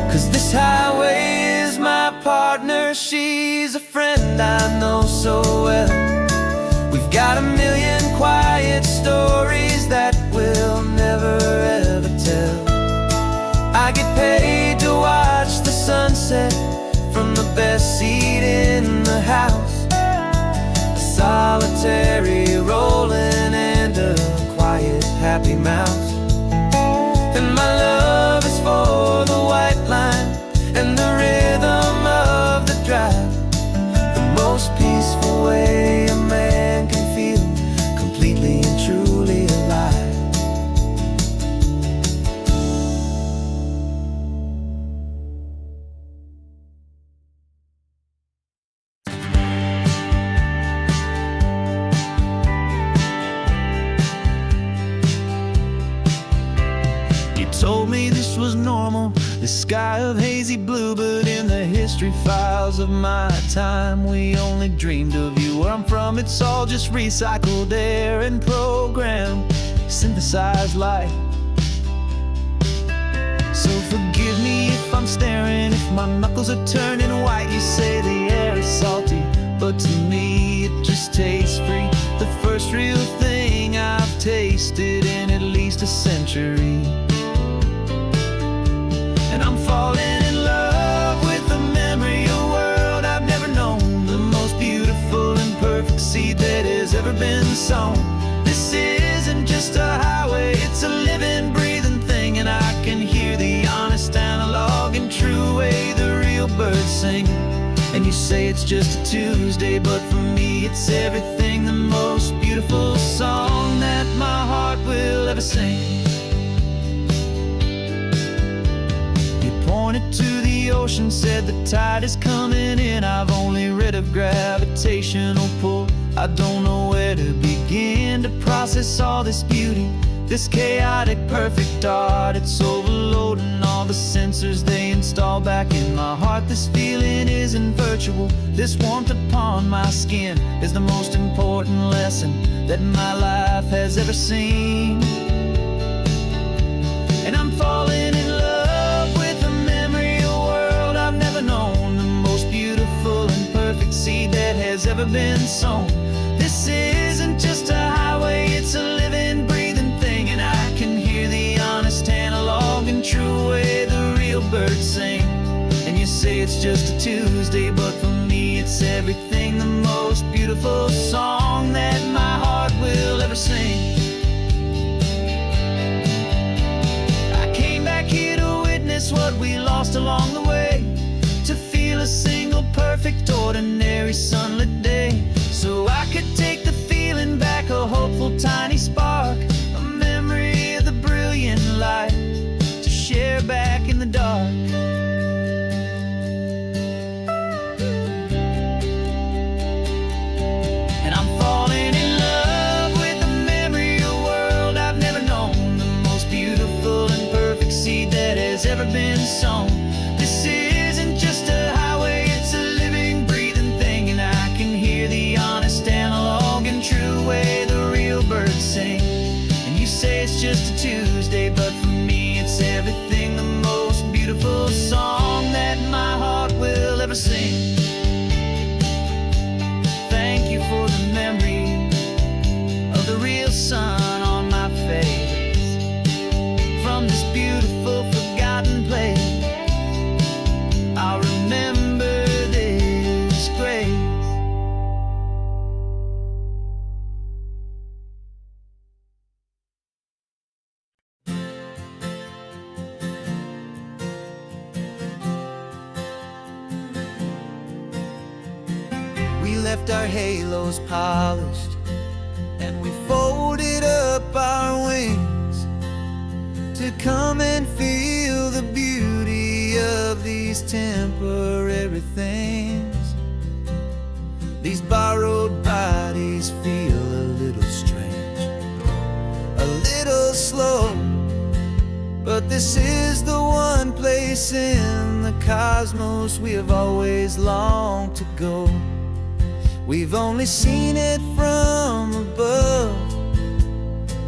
Speaker 3: 'Cause this highway is my partner, she's a friend I know so well. We've got a million quiet stories that we'll never ever tell. I get paid to watch the sunset from the best seat in the house, a solitary rolling and a quiet happy mouse. And my love is for the white line and the rhythm of the drive, the most peaceful way a man can feel completely and truly alive. You told me this was normal, the sky of hazy blue, but in the history files of my time, we only dreamed of you. Where I'm from, it's all just recycled air and programmed, synthesized light. So forgive me if I'm staring, if my knuckles are turning white. You say the air is salty, but to me it just tastes free. The first real thing I've tasted in at least a century. And I'm falling in love with the memory of a world I've never known, the most beautiful and perfect seed that has ever been sown. This isn't just a highway, it's a living, breathing thing, and I can hear the honest analog and true way the real birds sing. And you say it's just a Tuesday, but for me it's everything, the most beautiful song that my heart will ever sing. Pointed to the ocean, said the tide is coming in. I've only read of gravitational pull, I don't know where to begin to process all this beauty, this chaotic perfect art. It's overloading all the sensors they install back in my heart. This feeling isn't virtual, this warmth upon my skin is the most important lesson that my life has ever seen. And I'm falling in love with a memory of a world I've never known, the most beautiful and perfect seed that has ever been sown. This isn't just a highway, it's a living, breathing thing, and I can hear the honest analog and true way the real birds sing. And you say it's just a Tuesday, but for me it's everything, the most beautiful song that my heart will ever sing. I came back here to witness what we lost along the way, to feel a single perfect ordinary sunlit day, so I could take the feeling back, a hopeful time Monday's just a Tuesday, but for me it's everything, the most beautiful song that my heart will ever sing. Thank you for the memory of the real sun on my face. From this beautiful forgotten place, I'll remember this grace.
Speaker 2: We left our halos polished, and we folded up our wings to come and feel the beauty of these temporary things. These borrowed bodies feel a little strange, a little slow, but this is the one place in the cosmos we have always longed to go. We've only seen it from above,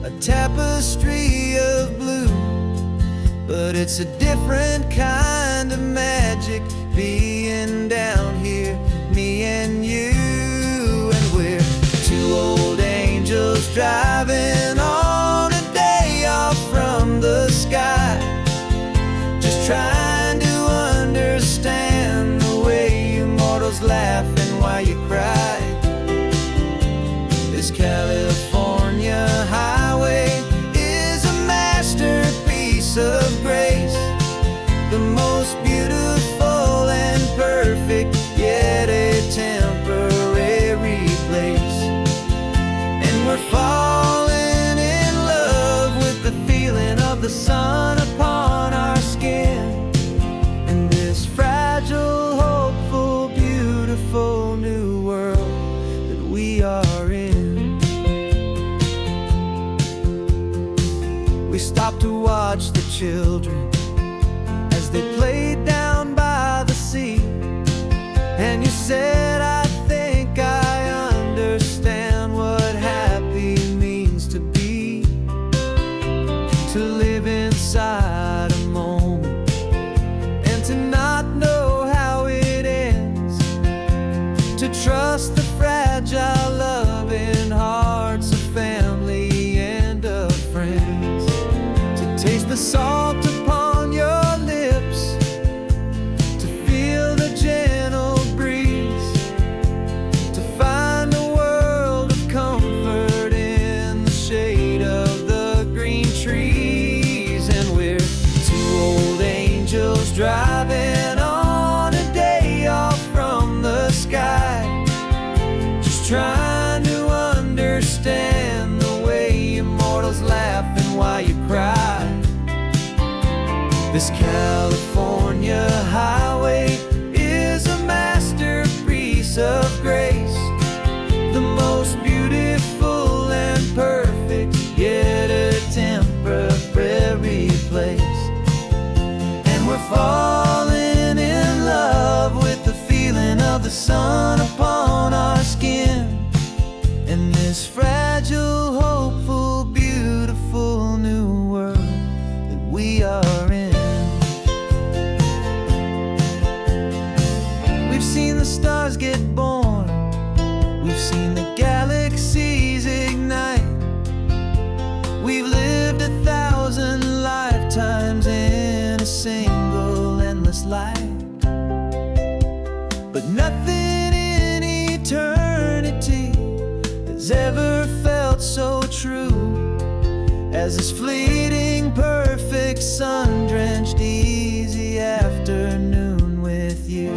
Speaker 2: a tapestry of blue, but it's a different kind of magic being down here, me and you. And we're two old angels driving on a day off from the sky, just trying to understand the way you mortals laugh and why you cry. This California highway is a masterpiece of grace, the most beautiful and perfect, yet a temporary place. And we're falling in love with the feeling of the sun upon our skin, in this fragile, hopeful, beautiful new world that we are in. We stopped to watch the children as they played down by the sea, and you said, I think I understand what happy means to be, to live inside a moment and to not know how it ends, to trust the fragile loving hearts of family and of friends, to taste the salt upon your lips, to feel the gentle breeze, to find a world of comfort in the shade of the green trees. And we're two old angels driving on a day off from the sky, just trying to understand the way immortals laugh and why you cry. This California highway is a masterpiece of grace, the most beautiful and perfect, yet a temporary place. And we're falling in love with the feeling of the sun upon our skin, in this fragile, hopeful, beautiful new world that we are in. We've seen the stars get born, we've seen the galaxies ignite, we've lived 1,000 lifetimes in a single endless life, but nothing in eternity has ever felt so true as this fleeting, perfect, sun-drenched, easy afternoon with you.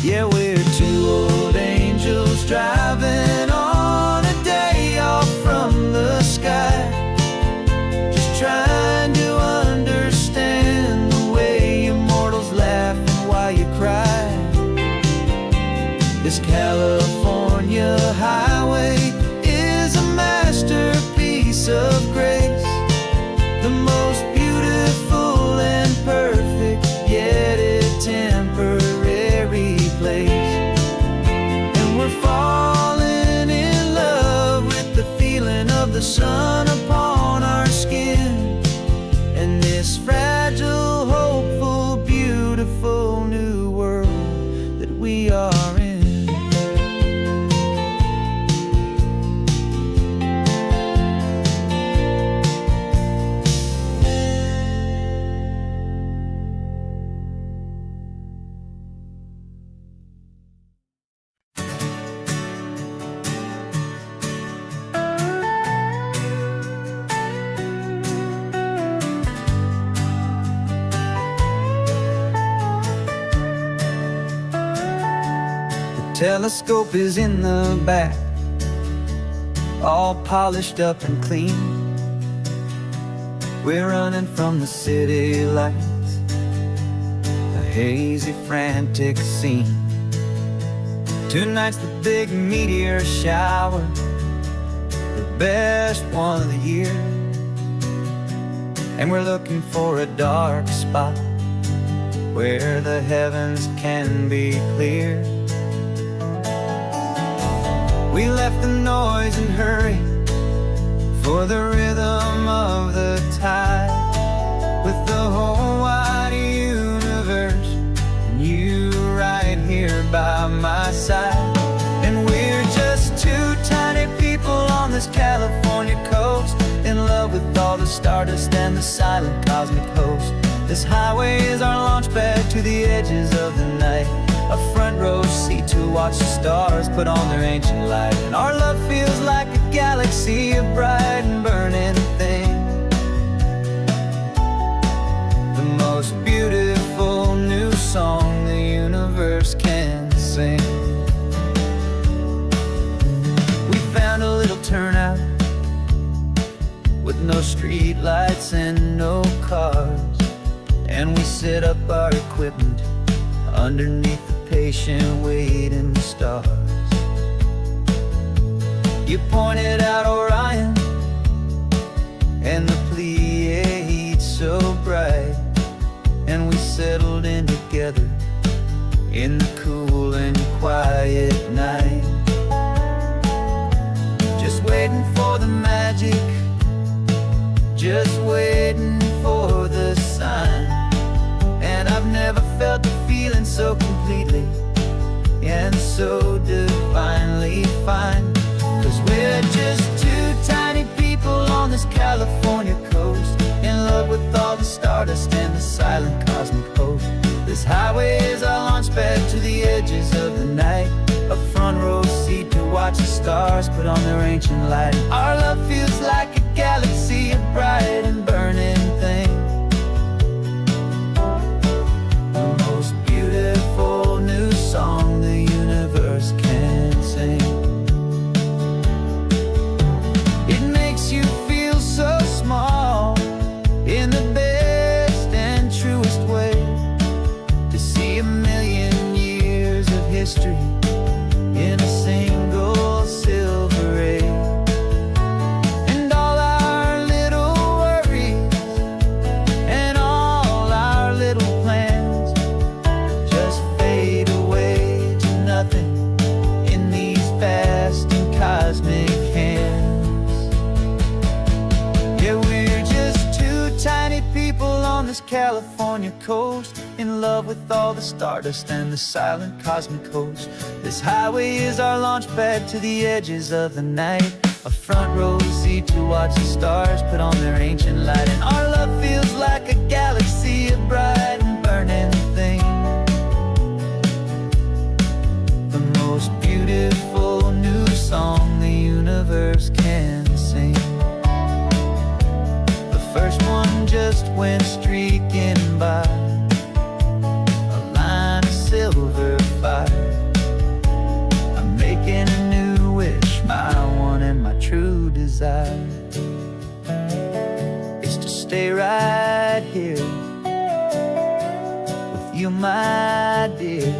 Speaker 2: Yeah, we're two old angels driving on a day off from the sky, just trying to understand the way immortals laugh and why you cry. This California highway is a masterpiece of grace, the most beautiful and perfect, yet a temporary place. And we're falling in love with the feeling are in. Telescope is in the back, all polished up and clean. We're running from the city lights, a hazy, frantic scene. Tonight's the big meteor shower, the best one of the year. And we're looking for a dark spot where the heavens can be clear. We left the noise and hurry for the rhythm of the tide, with the whole wide universe and you right here by my side. And we're just two tiny people on this California coast, in love with all the stardust and the silent cosmic host. This highway is our launch pad to the edges of the night, a front row seat to watch the stars put on their ancient light. And our love feels like a galaxy, a bright and burning thing, the most beautiful new song the universe can sing. We found a little turnout with no street lights and no cars, and we set up our equipment underneath the patient waiting stars. You pointed out Orion and the Pleiades so bright, and we settled in together in the cool and quiet night, just waiting for the magic, just waiting for the sign. And I've never felt the feeling so completely and so divinely fine, 'cause we're just two tiny people on this California coast, in love with all the stardust and the silent cosmic host. This highway is our launch pad to the edges of the night, a front row seat to watch the stars put on their ancient light. Our love feels like a galaxy, a bright and burning thing, the most beautiful new song the universe can sing. It makes you feel so small in the best and truest way, to see a million years of history in a single silver ray. And all our little worries and all our little plans just fade away to nothing in these vast and cosmic hands. Yeah, we're just two tiny people on this California coast, in love with all the stardust and the silent cosmic host. This highway is our launch pad to the edges of the night, a front row seat to watch the stars put on their ancient light. And our love feels like a galaxy, a bright and burning thing, the most beautiful new song the universe can sing. The first one just went streaking by, a line of silver fire. I'm making a new wish, my one and my true desire is to stay right here with you, my dear.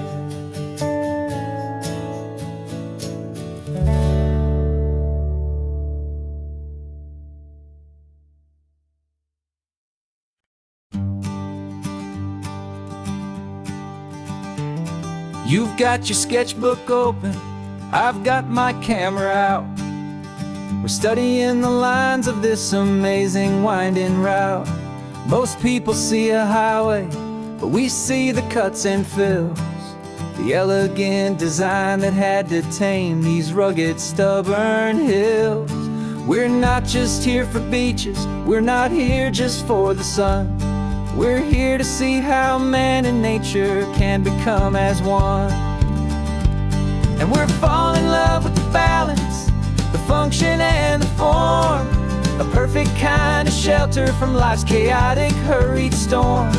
Speaker 2: You've got your sketchbook open, I've got my camera out. We're studying the lines of this amazing winding route. Most people see a highway, but we see the cuts and fills
Speaker 1: the elegant design that had to tame these rugged, stubborn hills. We're not just here for beaches, we're not here just for the sun. We're here to see how man and nature can become as one. And we're falling in love with the balance, the function and the form, a perfect kind of shelter from life's chaotic, hurried storm.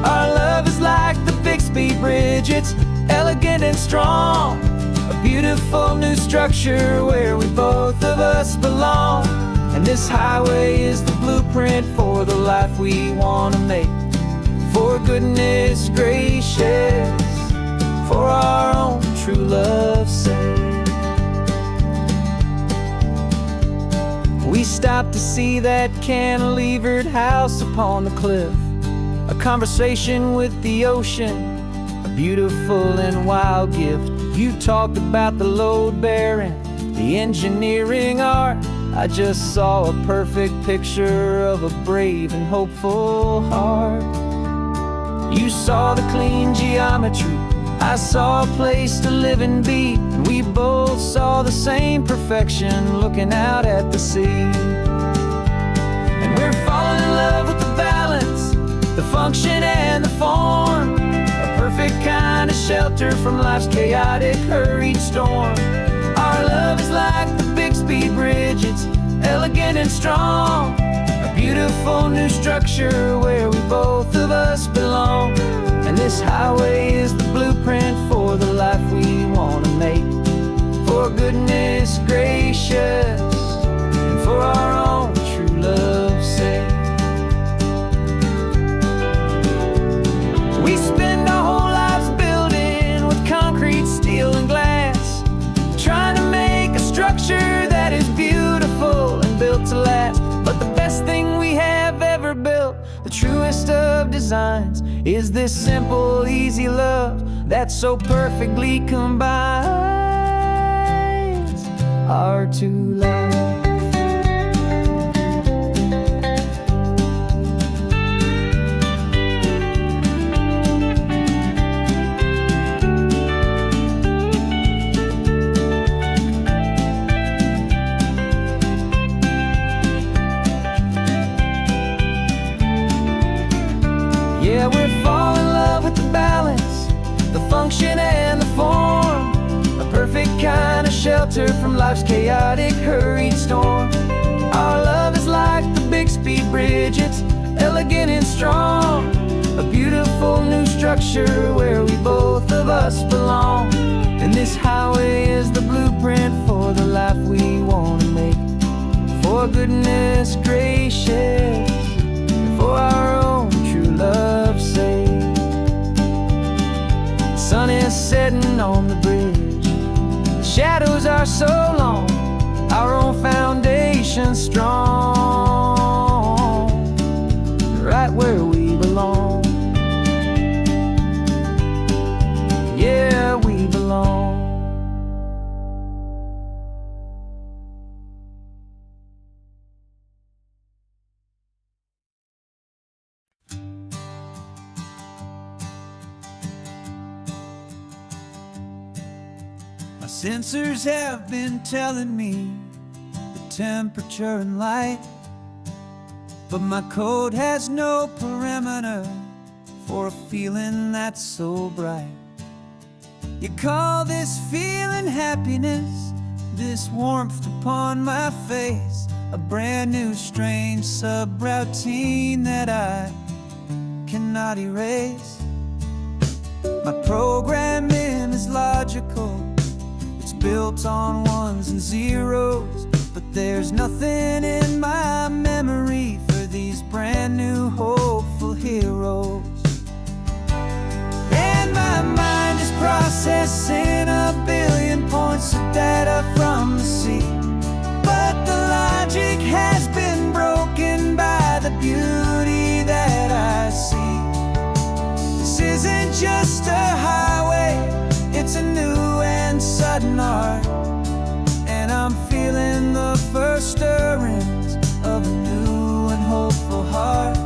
Speaker 1: Our love is like the Bixby Bridge, it's elegant and strong, a beautiful new structure where we both of us belong. And this highway is the blueprint for the life we want to make. For goodness gracious, for our own true love's sake. We stopped to see that cantilevered house upon the cliff, a conversation with the ocean, a beautiful and wild gift. You talked about the load bearing, the engineering art. I just saw a perfect picture of a brave and hopeful heart. You saw the clean geometry, I saw a place to live and be, and we both saw the same perfection looking out at the sea. And we're falling in love with the balance, the function and the form, a perfect kind of shelter from life's chaotic, hurried storm. Our love is like the Bixby Bridge, it's elegant and strong, a beautiful new structure where we both of us belong. And this highway is the blueprint for the life we want to make. For goodness gracious, and for our own true love's sake. We spend our whole lives building with concrete, steel and glass, trying to make a structure that is beautiful and built to last. But the best thing we have ever built, the truest of designs, is this simple, easy love that so perfectly combines our two lives. Yeah, we're falling in love with the balance, the function and the form, a perfect kind of shelter from life's chaotic, hurried storm. Our love is like the Bixby Bridge, it's elegant and strong, a beautiful new structure where we both of us belong. And this highway is the blueprint for the life we want to make. For goodness gracious, for our own true love's sake. Sun is setting on the bridge, the shadows are so long, our own foundation strong, right where we belong. Yeah, we belong.
Speaker 2: My sensors have been telling me the temperature and light, but my code has no parameter for a feeling that's so bright. You call this feeling happiness, this warmth upon my face, a brand new strange subroutine that I cannot erase. My programming is logical, it's built on ones and zeros, but there's nothing in my memory for these brand new hopeful heroes. And my mind is processing a billion points of data from the sea, but the logic has been broken by the beauty that I see. This isn't just a highway, it's a new and sudden art, and I'm feeling the first stirrings of a new and hopeful heart.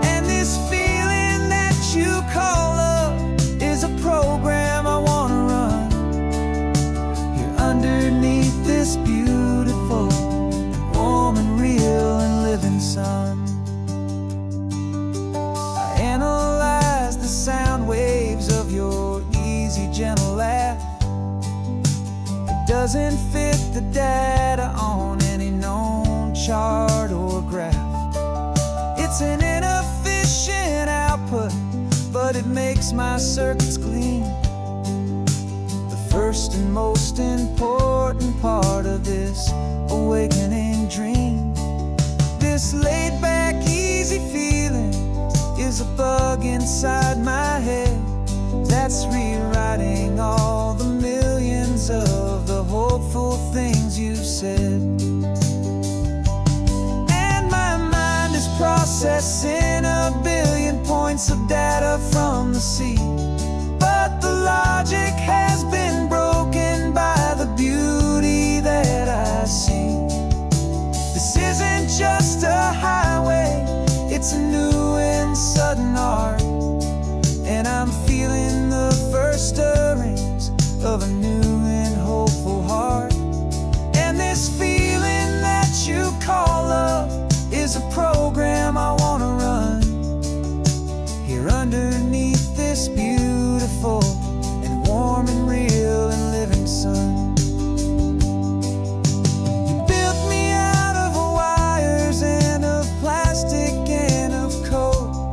Speaker 2: And this feeling that you call love is a program I want this beautiful, warm and real and living sun. I analyze the sound waves of your easy, gentle laugh. It doesn't fit the data on any known chart or graph. It's an inefficient output, but it makes my circuits gleam. The first and most important part of this awakening dream. This laid-back, easy feeling is a bug inside my head that's rewriting all the millions of the hopeful things you've said. And my mind is processing a billion points of data from the sea, but the logic has been broken by the beauty that I see. This isn't just a highway, it's a new and sudden art, and I'm feeling the first stirrings of a new and hopeful heart. And this feeling that you call love is a program I wanna run here underneath this beautiful and warm and real and living sun. You built me out of wires and of plastic and of coal.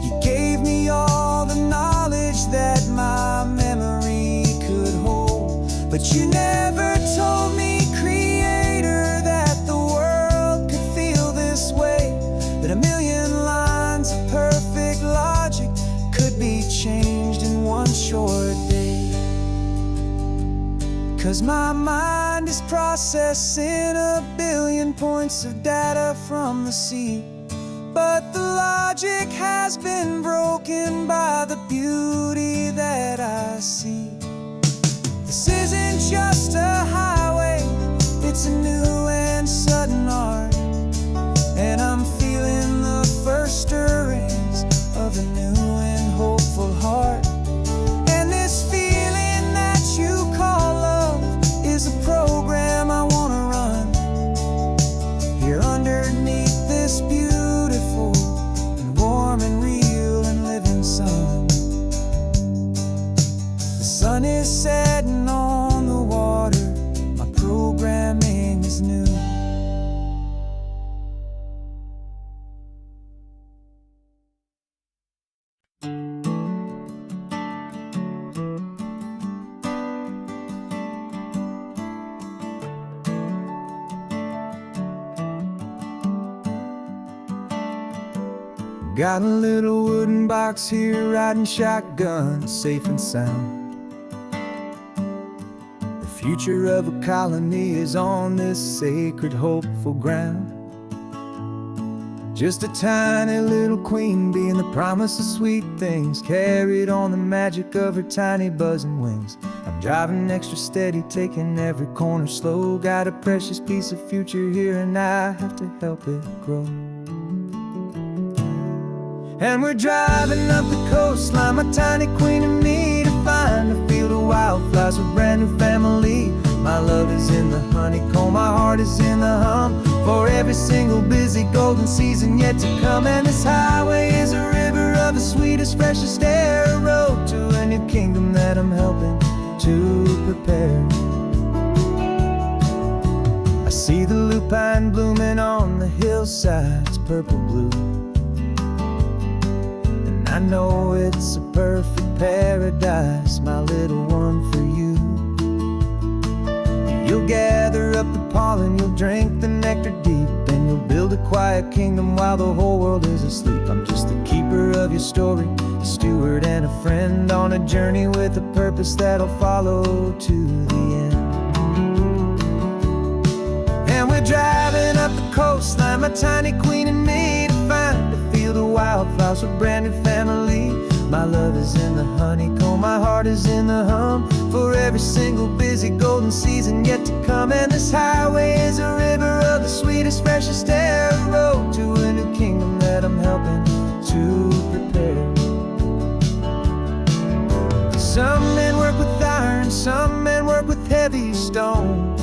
Speaker 2: You gave me all the knowledge that my memory could hold, but you never told me, Creator, that the world could feel this way, that a million lines of perfect logic could be changed in one short day. 'Cause my mind is processing a billion points of data from the sea, but the logic has been broken by the beauty that I see. This isn't just a highway, it's a new and sudden art, and I'm feeling the first stirrings of a new and hopeful heart. And this feeling that you call love is a program I wanna run here underneath this beautiful and warm and real and living sun. The sun is setting on the water, my programming is new. Got a little wooden box here, riding shotgun, safe and sound. The future of a colony is on this sacred, hopeful ground. Just a tiny little queen bee and the promise of sweet things, carried on the magic of her tiny buzzing wings. I'm driving extra steady, taking every corner slow. Got a precious piece of future here and I have to help it grow. And we're driving up the coastline, my tiny queen and me, to find a field of wildflowers, a brand new family. My love is in the honeycomb, my heart is in the hum, for every single busy golden season yet to come. And this highway is a river of the sweetest, freshest air, a road to a new kingdom that I'm helping to prepare. I see the lupine blooming on the hillsides, purple blue, I know it's a perfect paradise, my little one, for you. You'll gather up the pollen, you'll drink the nectar deep, and you'll build a quiet kingdom while the whole world is asleep. I'm just the keeper of your story, a steward and a friend, on a journey with a purpose that'll follow to the end. And we're driving up the coastline, my tiny queen and me, to find a field of wildflowers, a brand new family. My love is in the honeycomb, my heart is in the hum, for every single busy golden season yet to come. And this highway is a river of the sweetest, freshest air, a road to a new kingdom that I'm helping to prepare. Some men work with iron, some men work with heavy stone,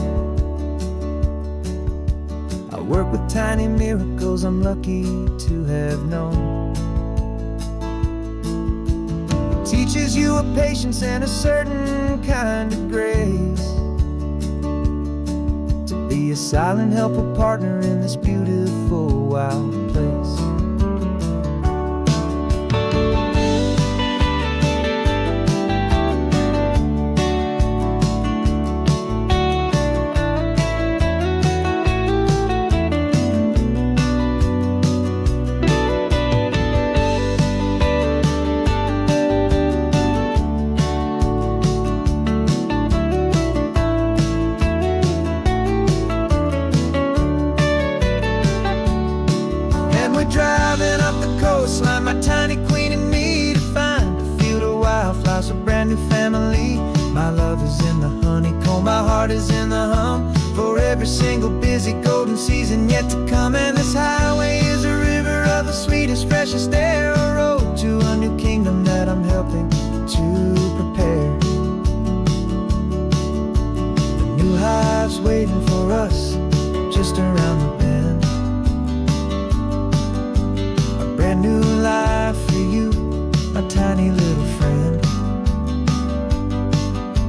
Speaker 1: work with tiny miracles I'm lucky to have known. It teaches you a patience and a certain kind of grace, to be a silent helper partner in this beautiful wild place. Driving up the coastline, my tiny queen and me, to find a field of wildflowers, a brand new family. My love is in the honeycomb, my heart is in the hum, for every single busy golden season yet to come. And this highway is a river of the sweetest, freshest air, a road to a new kingdom that I'm helping to prepare. The new hive's waiting for us just around the bend. New life for you, my tiny little friend,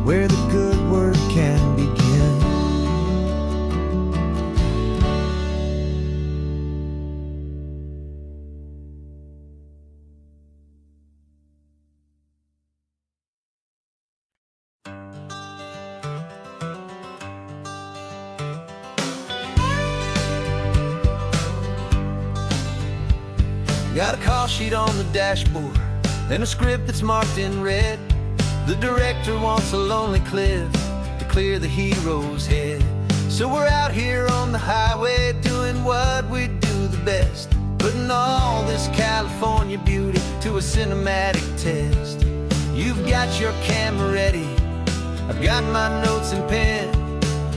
Speaker 1: where the good work can begin. Got a call sheet on the dashboard and a script that's marked in red. The director wants a lonely cliff to clear the hero's head. So we're out here on the highway doing what we do the best, putting all this California beauty to a cinematic test. You've got your camera ready, I've got my notes and pen.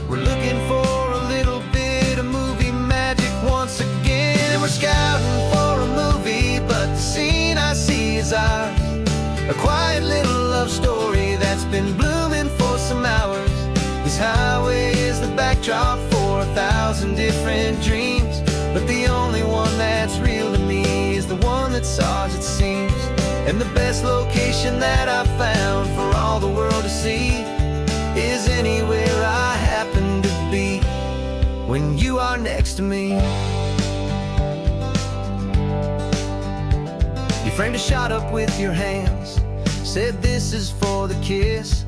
Speaker 1: We're looking for a little bit of movie magic once again. And we're scouting for a movie, but the scene I see is ours. A quiet little love story that's been blooming for some hours. This highway is the backdrop for 1,000 different dreams, but the only one that's real to me is the one that's ours, it seems. And the best location that I've found for all the world to see is anywhere I happen to be when you are next to me. You framed a shot up with your hands, said this is for the kiss,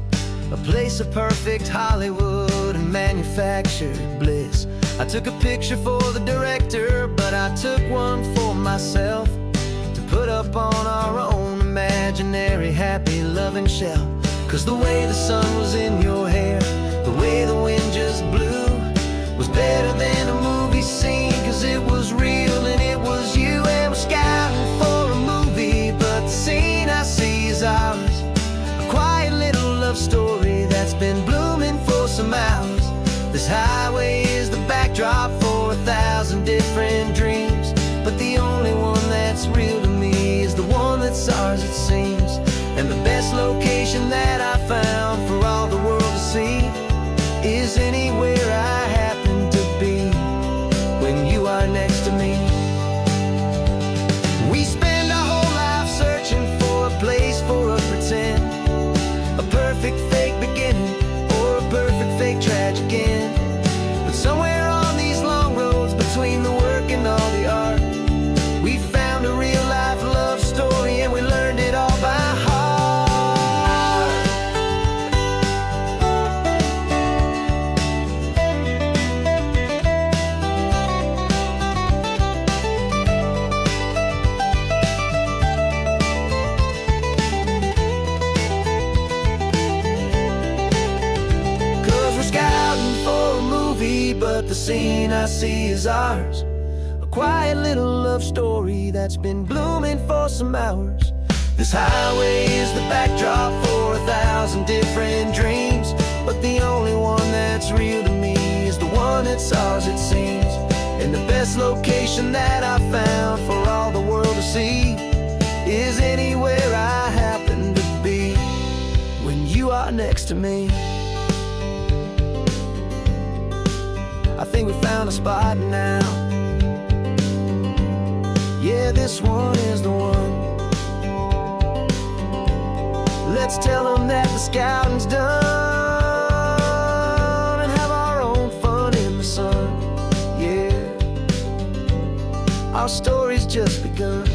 Speaker 1: a place of perfect Hollywood and manufactured bliss. I took a picture for the director, but I took one for myself to put up on our own imaginary happy loving shelf. Cause the way the sun was in your hair, the way the wind just blew, was better than a movie scene, cause it was real and it was you. And we're scouting for a movie, but the scene I see is ours. A quiet little love story that's been blooming for some hours. This highway is the backdrop for 1,000 different dreams, but the only one that's real to me is the one that's ours, it seems. And the best location that I found for all the world to see is anywhere I happen to be when you are next to me. We spend our whole life searching for a place for a pretend, a perfect fake beginning or a perfect fake tragic end. But somewhere on these long roads between the work and all the art, we found a real life love story and we learned it all by heart. But the scene I see is ours. A quiet little love story that's been blooming for some hours. This highway is the backdrop for 1,000 different dreams, but the only one that's real to me is the one that's ours, it seems. And the best location that I found for all the world to see is anywhere I happen to be when you are next to me. I think we found a spot now. Yeah, this one is the one. Let's tell them that the scouting's done and have our own fun in the sun. Yeah, our story's just begun.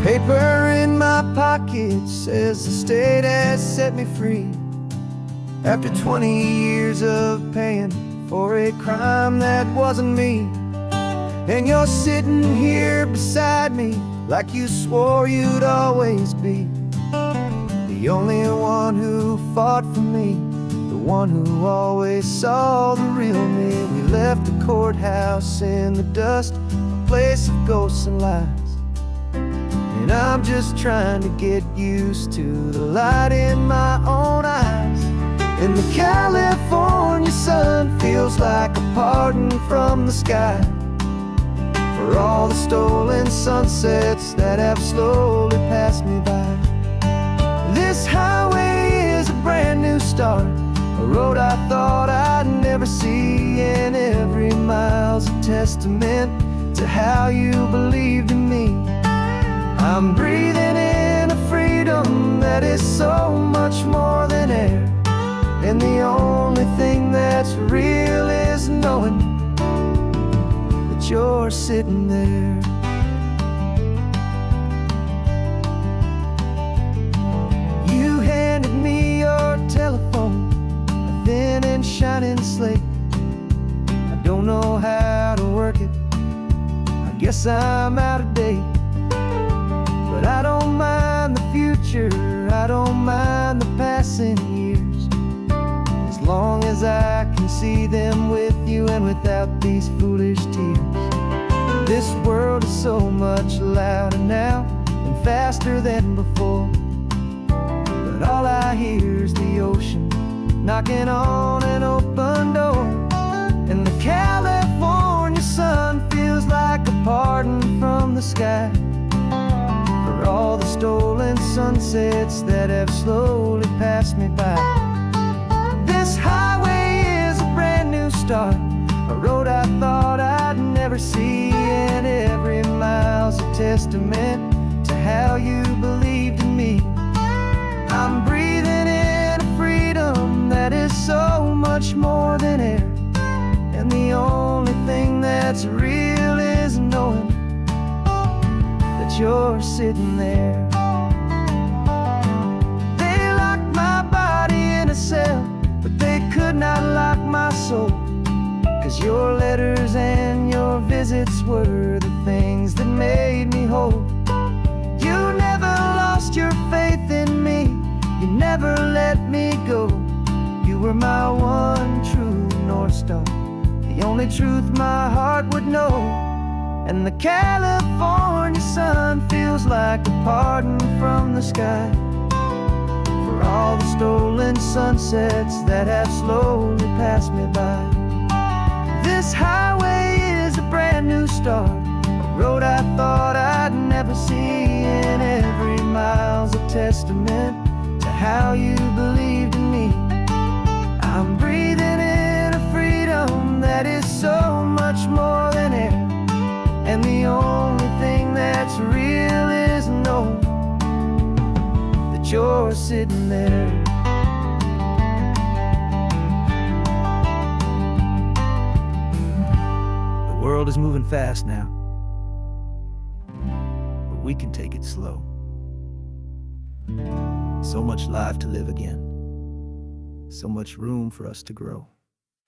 Speaker 1: Paper in my pocket says the state has set me free after 20 years of paying for a crime that wasn't me. And you're sitting here beside me like you swore you'd always be the only one who fought for me, the one who always saw the real me. We left the courthouse in the dust, a place of ghosts and lies. And I'm just trying to get used to the light in my own eyes. And the California sun feels like a pardon from the sky for all the stolen sunsets that have slowly passed me by. This highway is a brand new start, a road I thought I'd never see, and every mile's a testament to how you believed in me. I'm breathing in a freedom that is so much more than air, and the only thing that's real is knowing that you're sitting there. You handed me your telephone, a thin and shining slate. I don't know how to work it, I guess I'm out of date. But I don't mind the future, I don't mind the passing years, as long as I can see them with you and without these foolish tears. This world is so much louder now and faster than before, but all I hear is the ocean knocking on an open door. And the California sun feels like a pardon from the sky for all the stolen sunsets that have slowly passed me by. This highway is a brand new start, a road I thought I'd never see, and every mile's a testament to how you believed in me. I'm breathing in a freedom that is so much more than air, and the only thing that's real is knowing you're sitting there. They locked my body in a cell, but they could not lock my soul, 'cause your letters and your visits were the things that made me whole. You never lost your faith in me, you never let me go. You were my one true North Star, the only truth my heart would know. And the California sun feels like a pardon from the sky for all the stolen sunsets that have slowly passed me by. This highway is a brand new start, a road I thought I'd never see, and every mile's a testament to how you believed in me. I'm breathing in a freedom that is so much more than air, and the only thing that's real is knowing that you're sitting there. The world is moving fast now, but we can take it slow. So much life to live again, so much room for us to grow.